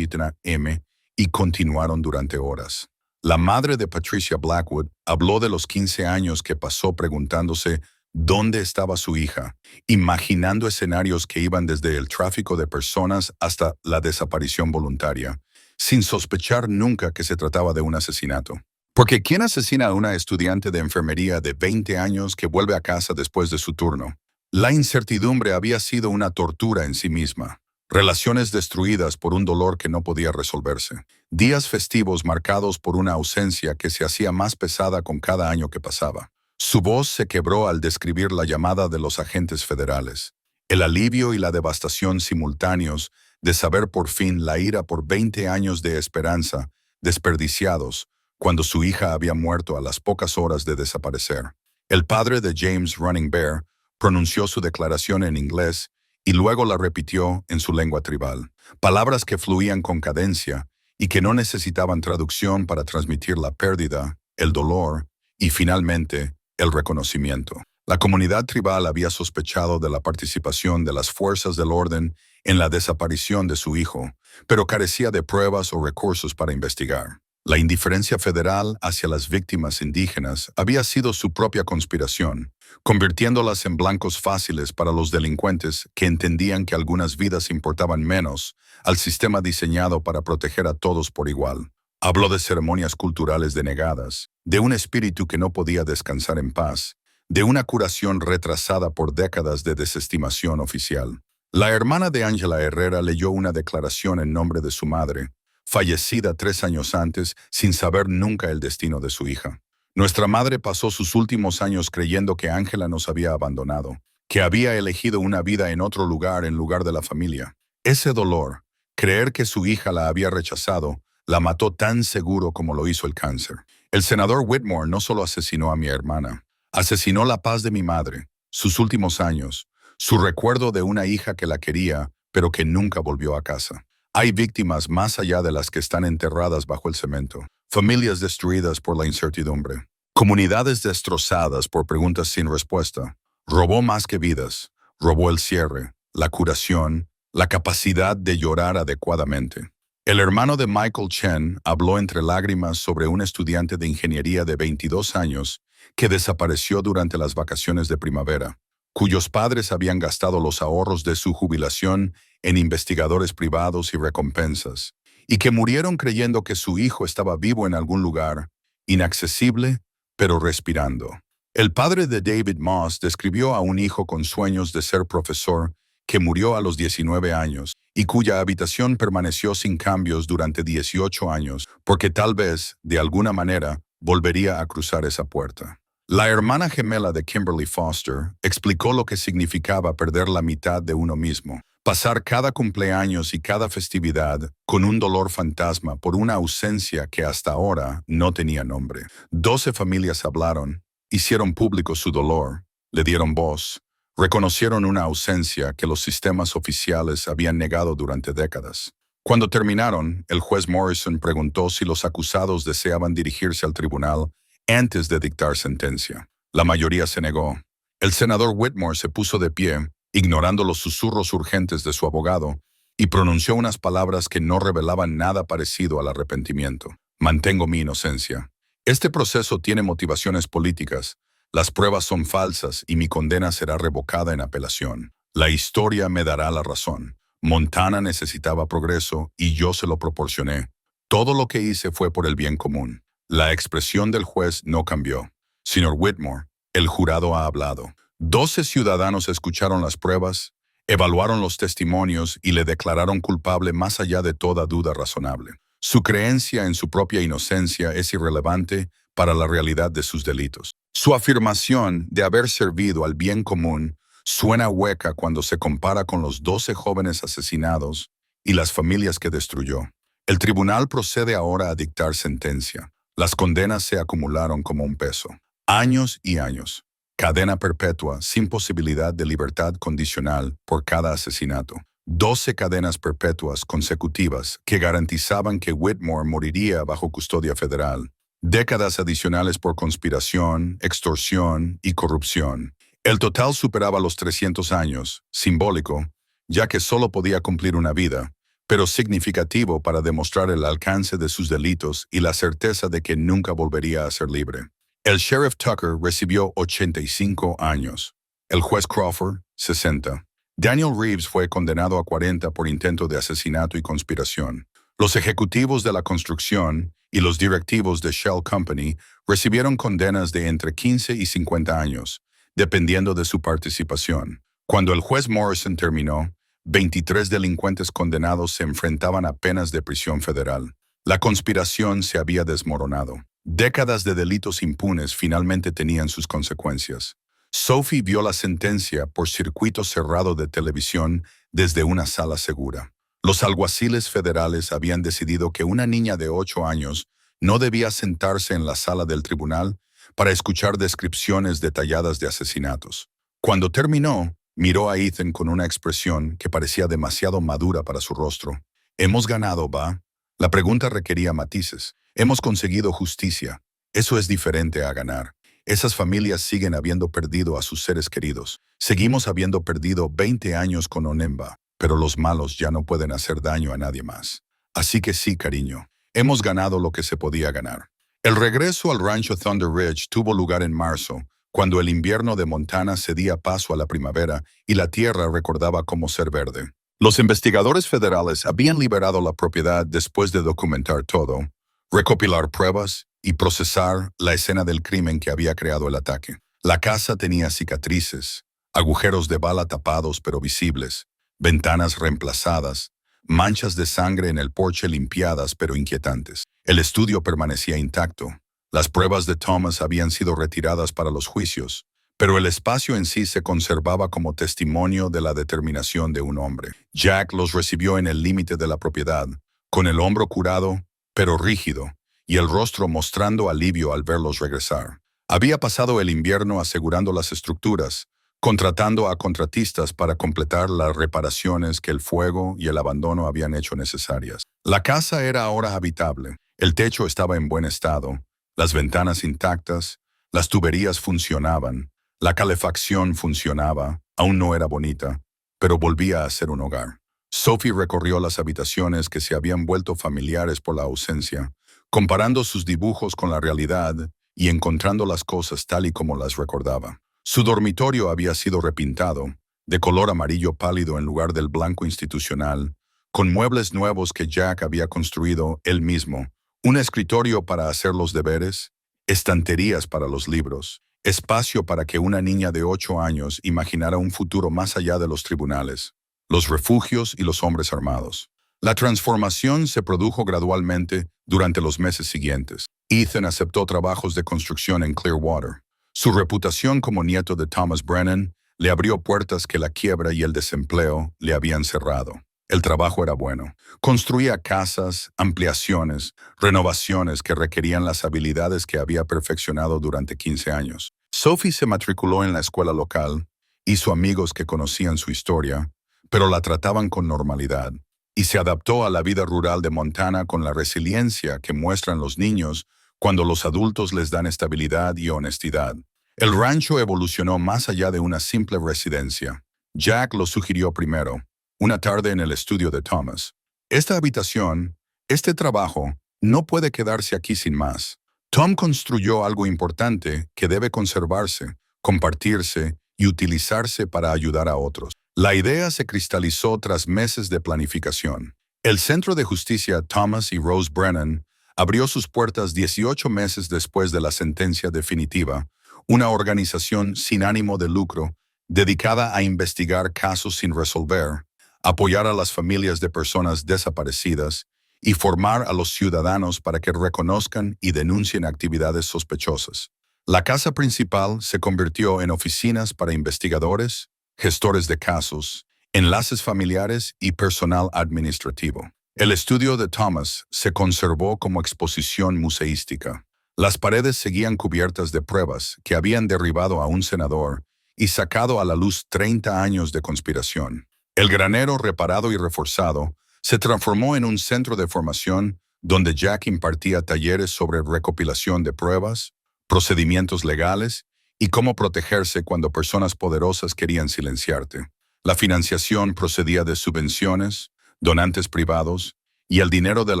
m y continuaron durante horas. La madre de Patricia Blackwood habló de los 15 años que pasó preguntándose dónde estaba su hija, imaginando escenarios que iban desde el tráfico de personas hasta la desaparición voluntaria, sin sospechar nunca que se trataba de un asesinato. Porque ¿quién asesina a una estudiante de enfermería de 20 años que vuelve a casa después de su turno? La incertidumbre había sido una tortura en sí misma. Relaciones destruidas por un dolor que no podía resolverse. Días festivos marcados por una ausencia que se hacía más pesada con cada año que pasaba. Su voz se quebró al describir la llamada de los agentes federales. El alivio y la devastación simultáneos de saber por fin la ira por 20 años de esperanza, desperdiciados, cuando su hija había muerto a las pocas horas de desaparecer. El padre de James Running Bear pronunció su declaración en inglés y luego la repitió en su lengua tribal. Palabras que fluían con cadencia y que no necesitaban traducción para transmitir la pérdida, el dolor y, finalmente, el reconocimiento. La comunidad tribal había sospechado de la participación de las fuerzas del orden en la desaparición de su hijo, pero carecía de pruebas o recursos para investigar. La indiferencia federal hacia las víctimas indígenas había sido su propia conspiración, convirtiéndolas en blancos fáciles para los delincuentes que entendían que algunas vidas importaban menos al sistema diseñado para proteger a todos por igual. Habló de ceremonias culturales denegadas, de un espíritu que no podía descansar en paz, de una curación retrasada por décadas de desestimación oficial. La hermana de Ángela Herrera leyó una declaración en nombre de su madre, fallecida 3 años antes sin saber nunca el destino de su hija. Nuestra madre pasó sus últimos años creyendo que Ángela nos había abandonado, que había elegido una vida en otro lugar en lugar de la familia. Ese dolor, creer que su hija la había rechazado, la mató tan seguro como lo hizo el cáncer. El senador Whitmore no solo asesinó a mi hermana, asesinó la paz de mi madre, sus últimos años, su recuerdo de una hija que la quería, pero que nunca volvió a casa. Hay víctimas más allá de las que están enterradas bajo el cemento, familias destruidas por la incertidumbre, comunidades destrozadas por preguntas sin respuesta. Robó más que vidas, robó el cierre, la curación, la capacidad de llorar adecuadamente. El hermano de Michael Chen habló entre lágrimas sobre un estudiante de ingeniería de 22 años que desapareció durante las vacaciones de primavera, cuyos padres habían gastado los ahorros de su jubilación en investigadores privados y recompensas, y que murieron creyendo que su hijo estaba vivo en algún lugar, inaccesible, pero respirando. El padre de David Moss describió a un hijo con sueños de ser profesor que murió a los 19 años y cuya habitación permaneció sin cambios durante 18 años porque tal vez, de alguna manera, volvería a cruzar esa puerta. La hermana gemela de Kimberly Foster explicó lo que significaba perder la mitad de uno mismo, pasar cada cumpleaños y cada festividad con un dolor fantasma por una ausencia que hasta ahora no tenía nombre. 12 familias hablaron, hicieron público su dolor, le dieron voz, reconocieron una ausencia que los sistemas oficiales habían negado durante décadas. Cuando terminaron, el juez Morrison preguntó si los acusados deseaban dirigirse al tribunal antes de dictar sentencia. La mayoría se negó. El senador Whitmore se puso de pie, ignorando los susurros urgentes de su abogado, y pronunció unas palabras que no revelaban nada parecido al arrepentimiento. Mantengo mi inocencia. Este proceso tiene motivaciones políticas. Las pruebas son falsas y mi condena será revocada en apelación. La historia me dará la razón. Montana necesitaba progreso y yo se lo proporcioné. Todo lo que hice fue por el bien común. La expresión del juez no cambió. Señor Whitmore, el jurado ha hablado. 12 ciudadanos escucharon las pruebas, evaluaron los testimonios y le declararon culpable más allá de toda duda razonable. Su creencia en su propia inocencia es irrelevante para la realidad de sus delitos. Su afirmación de haber servido al bien común suena hueca cuando se compara con los 12 jóvenes asesinados y las familias que destruyó. El tribunal procede ahora a dictar sentencia. Las condenas se acumularon como un peso. Años y años. Cadena perpetua sin posibilidad de libertad condicional por cada asesinato. 12 cadenas perpetuas consecutivas que garantizaban que Whitmore moriría bajo custodia federal. Décadas adicionales por conspiración, extorsión y corrupción. El total superaba los 300 años, simbólico, ya que solo podía cumplir una vida, pero significativo para demostrar el alcance de sus delitos y la certeza de que nunca volvería a ser libre. El sheriff Tucker recibió 85 años. El juez Crawford, 60. Daniel Reeves fue condenado a 40 por intento de asesinato y conspiración. Los ejecutivos de la construcción y los directivos de Shell Company recibieron condenas de entre 15 y 50 años, dependiendo de su participación. Cuando el juez Morrison terminó, 23 delincuentes condenados se enfrentaban a penas de prisión federal. La conspiración se había desmoronado. Décadas de delitos impunes finalmente tenían sus consecuencias. Sophie vio la sentencia por circuito cerrado de televisión desde una sala segura. Los alguaciles federales habían decidido que una niña de 8 años no debía sentarse en la sala del tribunal para escuchar descripciones detalladas de asesinatos. Cuando terminó, miró a Ethan con una expresión que parecía demasiado madura para su rostro. «Hemos ganado, ¿va?» La pregunta requería matices. «Hemos conseguido justicia. Eso es diferente a ganar. Esas familias siguen habiendo perdido a sus seres queridos. Seguimos habiendo perdido 20 años con Onemba, pero los malos ya no pueden hacer daño a nadie más. Así que sí, cariño, hemos ganado lo que se podía ganar». El regreso al rancho Thunder Ridge tuvo lugar en marzo, cuando el invierno de Montana cedía paso a la primavera y la tierra recordaba cómo ser verde. Los investigadores federales habían liberado la propiedad después de documentar todo, recopilar pruebas y procesar la escena del crimen que había creado el ataque. La casa tenía cicatrices, agujeros de bala tapados pero visibles, ventanas reemplazadas, manchas de sangre en el porche limpiadas pero inquietantes. El estudio permanecía intacto. Las pruebas de Thomas habían sido retiradas para los juicios, pero el espacio en sí se conservaba como testimonio de la determinación de un hombre. Jack los recibió en el límite de la propiedad, con el hombro curado, pero rígido, y el rostro mostrando alivio al verlos regresar. Había pasado el invierno asegurando las estructuras, contratando a contratistas para completar las reparaciones que el fuego y el abandono habían hecho necesarias. La casa era ahora habitable. El techo estaba en buen estado, las ventanas intactas, las tuberías funcionaban, la calefacción funcionaba, aún no era bonita, pero volvía a ser un hogar. Sophie recorrió las habitaciones que se habían vuelto familiares por la ausencia, comparando sus dibujos con la realidad y encontrando las cosas tal y como las recordaba. Su dormitorio había sido repintado, de color amarillo pálido en lugar del blanco institucional, con muebles nuevos que Jack había construido él mismo, un escritorio para hacer los deberes, estanterías para los libros, espacio para que una niña de 8 años imaginara un futuro más allá de los tribunales, los refugios y los hombres armados. La transformación se produjo gradualmente durante los meses siguientes. Ethan aceptó trabajos de construcción en Clearwater. Su reputación como nieto de Thomas Brennan le abrió puertas que la quiebra y el desempleo le habían cerrado. El trabajo era bueno. Construía casas, ampliaciones, renovaciones que requerían las habilidades que había perfeccionado durante 15 años. Sophie se matriculó en la escuela local, hizo amigos que conocían su historia, pero la trataban con normalidad, y se adaptó a la vida rural de Montana con la resiliencia que muestran los niños cuando los adultos les dan estabilidad y honestidad. El rancho evolucionó más allá de una simple residencia. Jack lo sugirió primero, una tarde en el estudio de Thomas. Esta habitación, este trabajo, no puede quedarse aquí sin más. Tom construyó algo importante que debe conservarse, compartirse y utilizarse para ayudar a otros. La idea se cristalizó tras meses de planificación. El Centro de Justicia Thomas y Rose Brennan abrió sus puertas 18 meses después de la sentencia definitiva, una organización sin ánimo de lucro dedicada a investigar casos sin resolver, apoyar a las familias de personas desaparecidas y formar a los ciudadanos para que reconozcan y denuncien actividades sospechosas. La casa principal se convirtió en oficinas para investigadores, gestores de casos, enlaces familiares y personal administrativo. El estudio de Thomas se conservó como exposición museística. Las paredes seguían cubiertas de pruebas que habían derribado a un senador y sacado a la luz 30 años de conspiración. El granero reparado y reforzado se transformó en un centro de formación donde Jack impartía talleres sobre recopilación de pruebas, procedimientos legales y cómo protegerse cuando personas poderosas querían silenciarte. La financiación procedía de subvenciones, donantes privados y el dinero del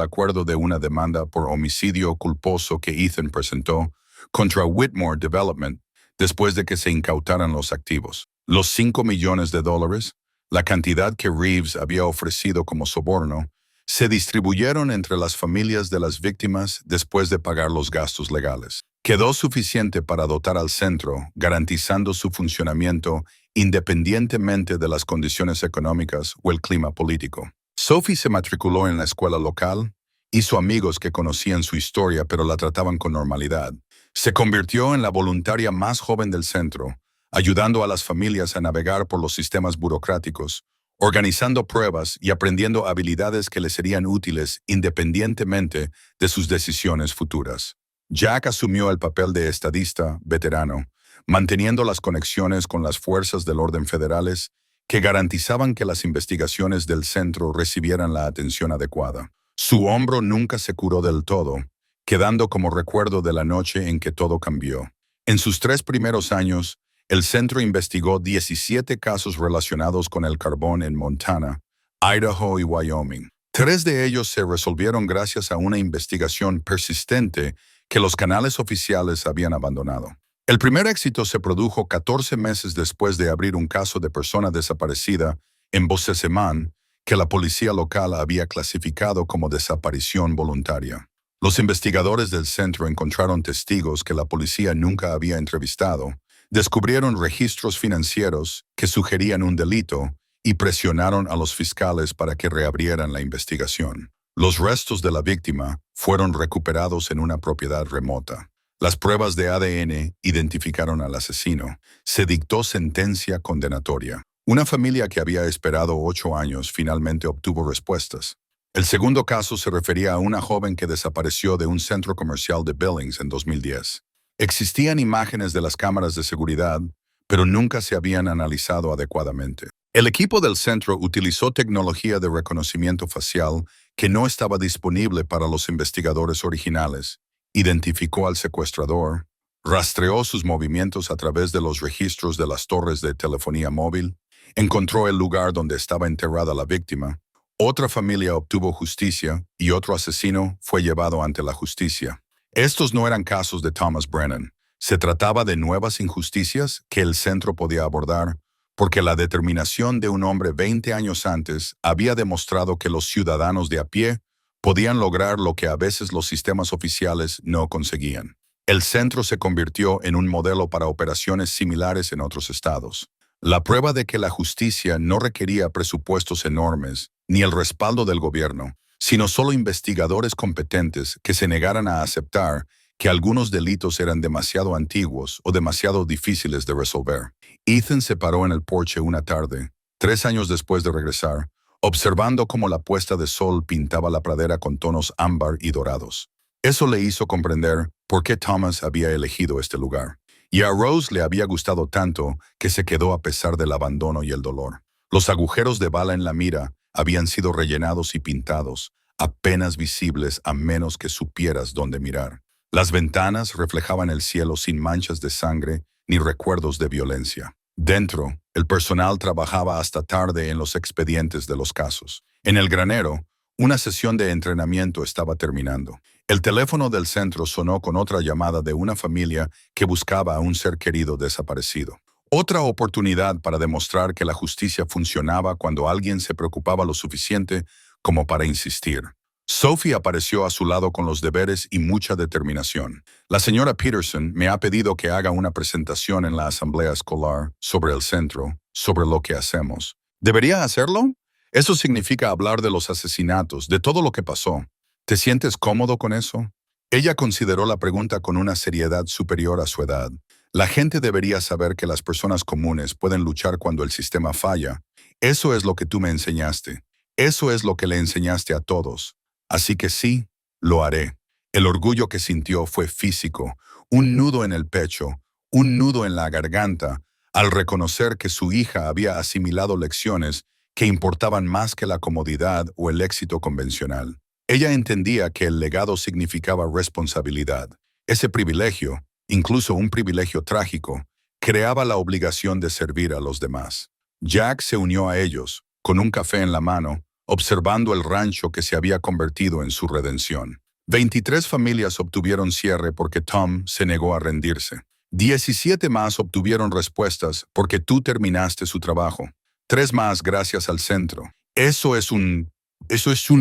acuerdo de una demanda por homicidio culposo que Ethan presentó contra Whitmore Development después de que se incautaran los activos. Los $5 millones, la cantidad que Reeves había ofrecido como soborno, se distribuyeron entre las familias de las víctimas después de pagar los gastos legales. Quedó suficiente para dotar al centro, garantizando su funcionamiento independientemente de las condiciones económicas o el clima político. Sophie se matriculó en la escuela local, hizo amigos que conocían su historia pero la trataban con normalidad. Se convirtió en la voluntaria más joven del centro, ayudando a las familias a navegar por los sistemas burocráticos, organizando pruebas y aprendiendo habilidades que les serían útiles independientemente de sus decisiones futuras. Jack asumió el papel de estadista veterano, manteniendo las conexiones con las fuerzas del orden federales que garantizaban que las investigaciones del centro recibieran la atención adecuada. Su hombro nunca se curó del todo, quedando como recuerdo de la noche en que todo cambió. En sus 3 primeros años, el centro investigó 17 casos relacionados con el carbón en Montana, Idaho y Wyoming. 3 de ellos se resolvieron gracias a una investigación persistente que los canales oficiales habían abandonado. El primer éxito se produjo 14 meses después de abrir un caso de persona desaparecida en Bozeman que la policía local había clasificado como desaparición voluntaria. Los investigadores del centro encontraron testigos que la policía nunca había entrevistado, descubrieron registros financieros que sugerían un delito y presionaron a los fiscales para que reabrieran la investigación. Los restos de la víctima fueron recuperados en una propiedad remota. Las pruebas de ADN identificaron al asesino. Se dictó sentencia condenatoria. Una familia que había esperado 8 años finalmente obtuvo respuestas. El segundo caso se refería a una joven que desapareció de un centro comercial de Billings en 2010. Existían imágenes de las cámaras de seguridad, pero nunca se habían analizado adecuadamente. El equipo del centro utilizó tecnología de reconocimiento facial que no estaba disponible para los investigadores originales. Identificó al secuestrador, rastreó sus movimientos a través de los registros de las torres de telefonía móvil, encontró el lugar donde estaba enterrada la víctima. Otra familia obtuvo justicia y otro asesino fue llevado ante la justicia. Estos no eran casos de Thomas Brennan. Se trataba de nuevas injusticias que el centro podía abordar porque la determinación de un hombre 20 años antes había demostrado que los ciudadanos de a pie podían lograr lo que a veces los sistemas oficiales no conseguían. El centro se convirtió en un modelo para operaciones similares en otros estados. La prueba de que la justicia no requería presupuestos enormes ni el respaldo del gobierno, sino solo investigadores competentes que se negaran a aceptar que algunos delitos eran demasiado antiguos o demasiado difíciles de resolver. Ethan se paró en el porche una tarde, 3 años después de regresar, observando cómo la puesta de sol pintaba la pradera con tonos ámbar y dorados. Eso le hizo comprender por qué Thomas había elegido este lugar. Y a Rose le había gustado tanto que se quedó a pesar del abandono y el dolor. Los agujeros de bala en la mira habían sido rellenados y pintados, apenas visibles a menos que supieras dónde mirar. Las ventanas reflejaban el cielo sin manchas de sangre ni recuerdos de violencia. Dentro, el personal trabajaba hasta tarde en los expedientes de los casos. En el granero, una sesión de entrenamiento estaba terminando. El teléfono del centro sonó con otra llamada de una familia que buscaba a un ser querido desaparecido. Otra oportunidad para demostrar que la justicia funcionaba cuando alguien se preocupaba lo suficiente como para insistir. Sophie apareció a su lado con los deberes y mucha determinación. La señora Peterson me ha pedido que haga una presentación en la asamblea escolar sobre el centro, sobre lo que hacemos. ¿Debería hacerlo? Eso significa hablar de los asesinatos, de todo lo que pasó. ¿Te sientes cómodo con eso? Ella consideró la pregunta con una seriedad superior a su edad. La gente debería saber que las personas comunes pueden luchar cuando el sistema falla. Eso es lo que tú me enseñaste. Eso es lo que le enseñaste a todos. Así que sí, lo haré. El orgullo que sintió fue físico, un nudo en el pecho, un nudo en la garganta, al reconocer que su hija había asimilado lecciones que importaban más que la comodidad o el éxito convencional. Ella entendía que el legado significaba responsabilidad. Ese privilegio, incluso un privilegio trágico, creaba la obligación de servir a los demás. Jack se unió a ellos, con un café en la mano, observando el rancho que se había convertido en su redención. 23 familias obtuvieron cierre porque Tom se negó a rendirse. 17 más obtuvieron respuestas porque tú terminaste su trabajo. 3 más gracias al centro. Eso es un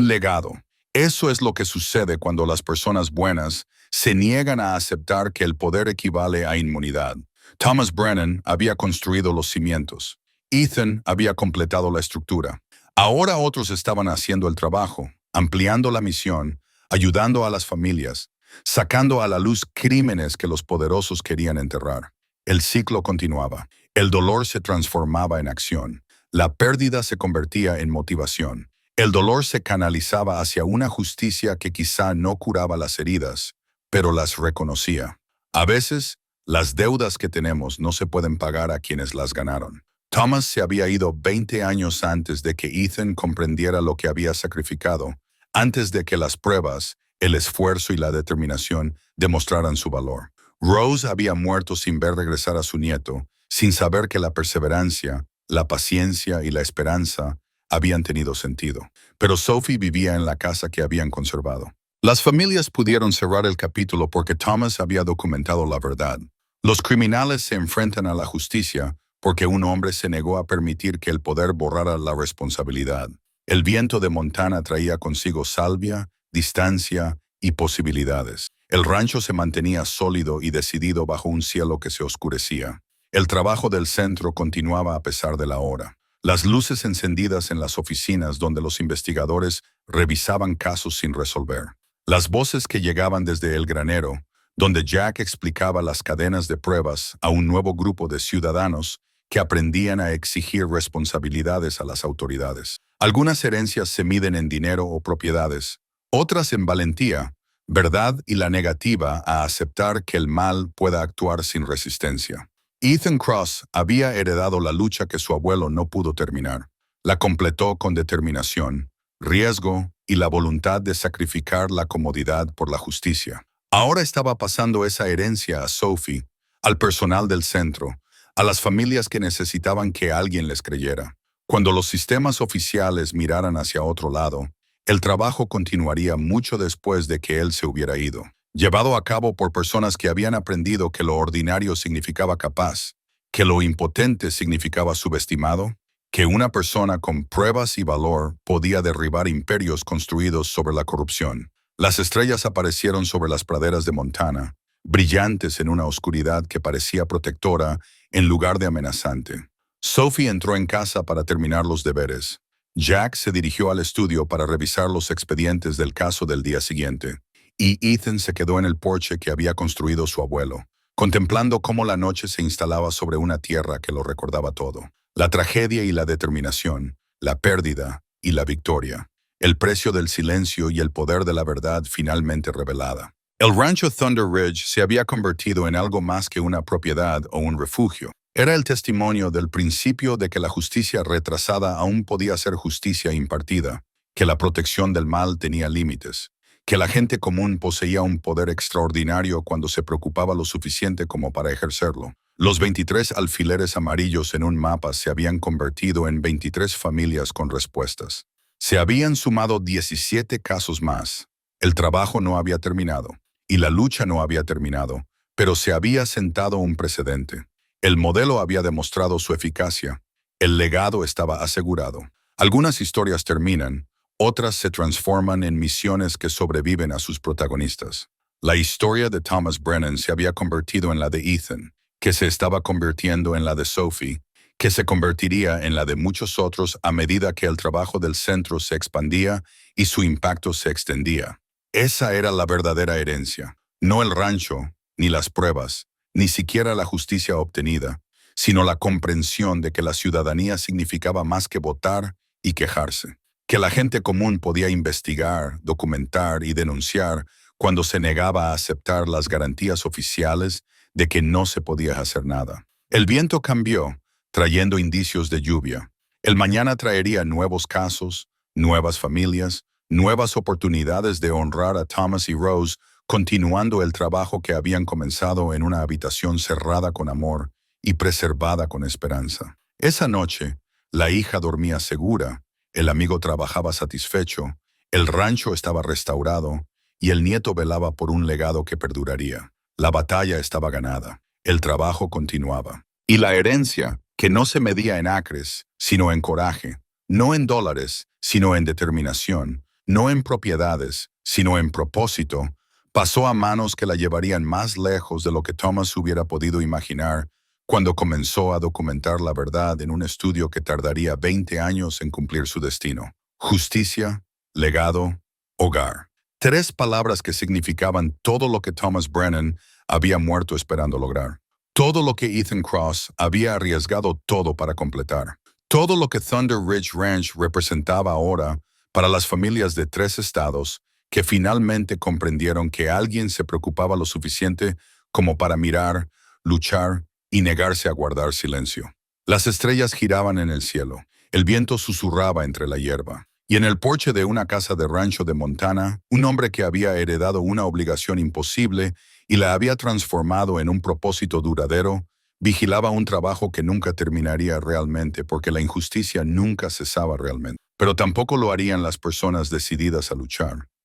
legado. Eso es lo que sucede cuando las personas buenas se niegan a aceptar que el poder equivale a inmunidad. Thomas Brennan había construido los cimientos. Ethan había completado la estructura. Ahora otros estaban haciendo el trabajo, ampliando la misión, ayudando a las familias, sacando a la luz crímenes que los poderosos querían enterrar. El ciclo continuaba. El dolor se transformaba en acción. La pérdida se convertía en motivación. El dolor se canalizaba hacia una justicia que quizá no curaba las heridas, pero las reconocía. A veces, las deudas que tenemos no se pueden pagar a quienes las ganaron. Thomas se había ido 20 años antes de que Ethan comprendiera lo que había sacrificado, antes de que las pruebas, el esfuerzo y la determinación demostraran su valor. Rose había muerto sin ver regresar a su nieto, sin saber que la perseverancia, la paciencia y la esperanza habían tenido sentido. Pero Sophie vivía en la casa que habían conservado. Las familias pudieron cerrar el capítulo porque Thomas había documentado la verdad. Los criminales se enfrentan a la justicia porque un hombre se negó a permitir que el poder borrara la responsabilidad. El viento de Montana traía consigo salvia, distancia y posibilidades. El rancho se mantenía sólido y decidido bajo un cielo que se oscurecía. El trabajo del centro continuaba a pesar de la hora. Las luces encendidas en las oficinas donde los investigadores revisaban casos sin resolver. Las voces que llegaban desde el granero, donde Jack explicaba las cadenas de pruebas a un nuevo grupo de ciudadanos que aprendían a exigir responsabilidades a las autoridades. Algunas herencias se miden en dinero o propiedades, otras en valentía, verdad y la negativa a aceptar que el mal pueda actuar sin resistencia. Ethan Cross había heredado la lucha que su abuelo no pudo terminar. La completó con determinación, riesgo y la voluntad de sacrificar la comodidad por la justicia. Ahora estaba pasando esa herencia a Sophie, al personal del centro, a las familias que necesitaban que alguien les creyera. Cuando los sistemas oficiales miraran hacia otro lado, el trabajo continuaría mucho después de que él se hubiera ido, llevado a cabo por personas que habían aprendido que lo ordinario significaba capaz, que lo impotente significaba subestimado, que una persona con pruebas y valor podía derribar imperios construidos sobre la corrupción. Las estrellas aparecieron sobre las praderas de Montana, brillantes en una oscuridad que parecía protectora en lugar de amenazante. Sophie entró en casa para terminar los deberes. Jack se dirigió al estudio para revisar los expedientes del caso del día siguiente, y Ethan se quedó en el porche que había construido su abuelo, contemplando cómo la noche se instalaba sobre una tierra que lo recordaba todo. La tragedia y la determinación, la pérdida y la victoria, el precio del silencio y el poder de la verdad finalmente revelada. El rancho Thunder Ridge se había convertido en algo más que una propiedad o un refugio. Era el testimonio del principio de que la justicia retrasada aún podía ser justicia impartida, que la protección del mal tenía límites, que la gente común poseía un poder extraordinario cuando se preocupaba lo suficiente como para ejercerlo. Los 23 alfileres amarillos en un mapa se habían convertido en 23 familias con respuestas. Se habían sumado 17 casos más. El trabajo no había terminado, y la lucha no había terminado, pero se había sentado un precedente. El modelo había demostrado su eficacia. El legado estaba asegurado. Algunas historias terminan, otras se transforman en misiones que sobreviven a sus protagonistas. La historia de Thomas Brennan se había convertido en la de Ethan, que se estaba convirtiendo en la de Sophie, que se convertiría en la de muchos otros a medida que el trabajo del centro se expandía y su impacto se extendía. Esa era la verdadera herencia, no el rancho, ni las pruebas, ni siquiera la justicia obtenida, sino la comprensión de que la ciudadanía significaba más que votar y quejarse, que la gente común podía investigar, documentar y denunciar cuando se negaba a aceptar las garantías oficiales de que no se podía hacer nada. El viento cambió, trayendo indicios de lluvia. El mañana traería nuevos casos, nuevas familias, nuevas oportunidades de honrar a Thomas y Rose, continuando el trabajo que habían comenzado en una habitación cerrada con amor y preservada con esperanza. Esa noche, la hija dormía segura, el amigo trabajaba satisfecho, el rancho estaba restaurado y el nieto velaba por un legado que perduraría. La batalla estaba ganada, el trabajo continuaba. Y la herencia, que no se medía en acres, sino en coraje, no en dólares, sino en determinación, no en propiedades, sino en propósito, pasó a manos que la llevarían más lejos de lo que Thomas hubiera podido imaginar cuando comenzó a documentar la verdad en un estudio que tardaría 20 años en cumplir su destino. Justicia, legado, hogar. 3 palabras que significaban todo lo que Thomas Brennan había muerto esperando lograr. Todo lo que Ethan Cross había arriesgado todo para completar. Todo lo que Thunder Ridge Ranch representaba ahora para las familias de 3 estados que finalmente comprendieron que alguien se preocupaba lo suficiente como para mirar, luchar y negarse a guardar silencio. Las estrellas giraban en el cielo, el viento susurraba entre la hierba, y en el porche de una casa de rancho de Montana, un hombre que había heredado una obligación imposible y la había transformado en un propósito duradero, vigilaba un trabajo que nunca terminaría realmente porque la injusticia nunca cesaba realmente. Pero tampoco lo harían las personas decididas a luchar.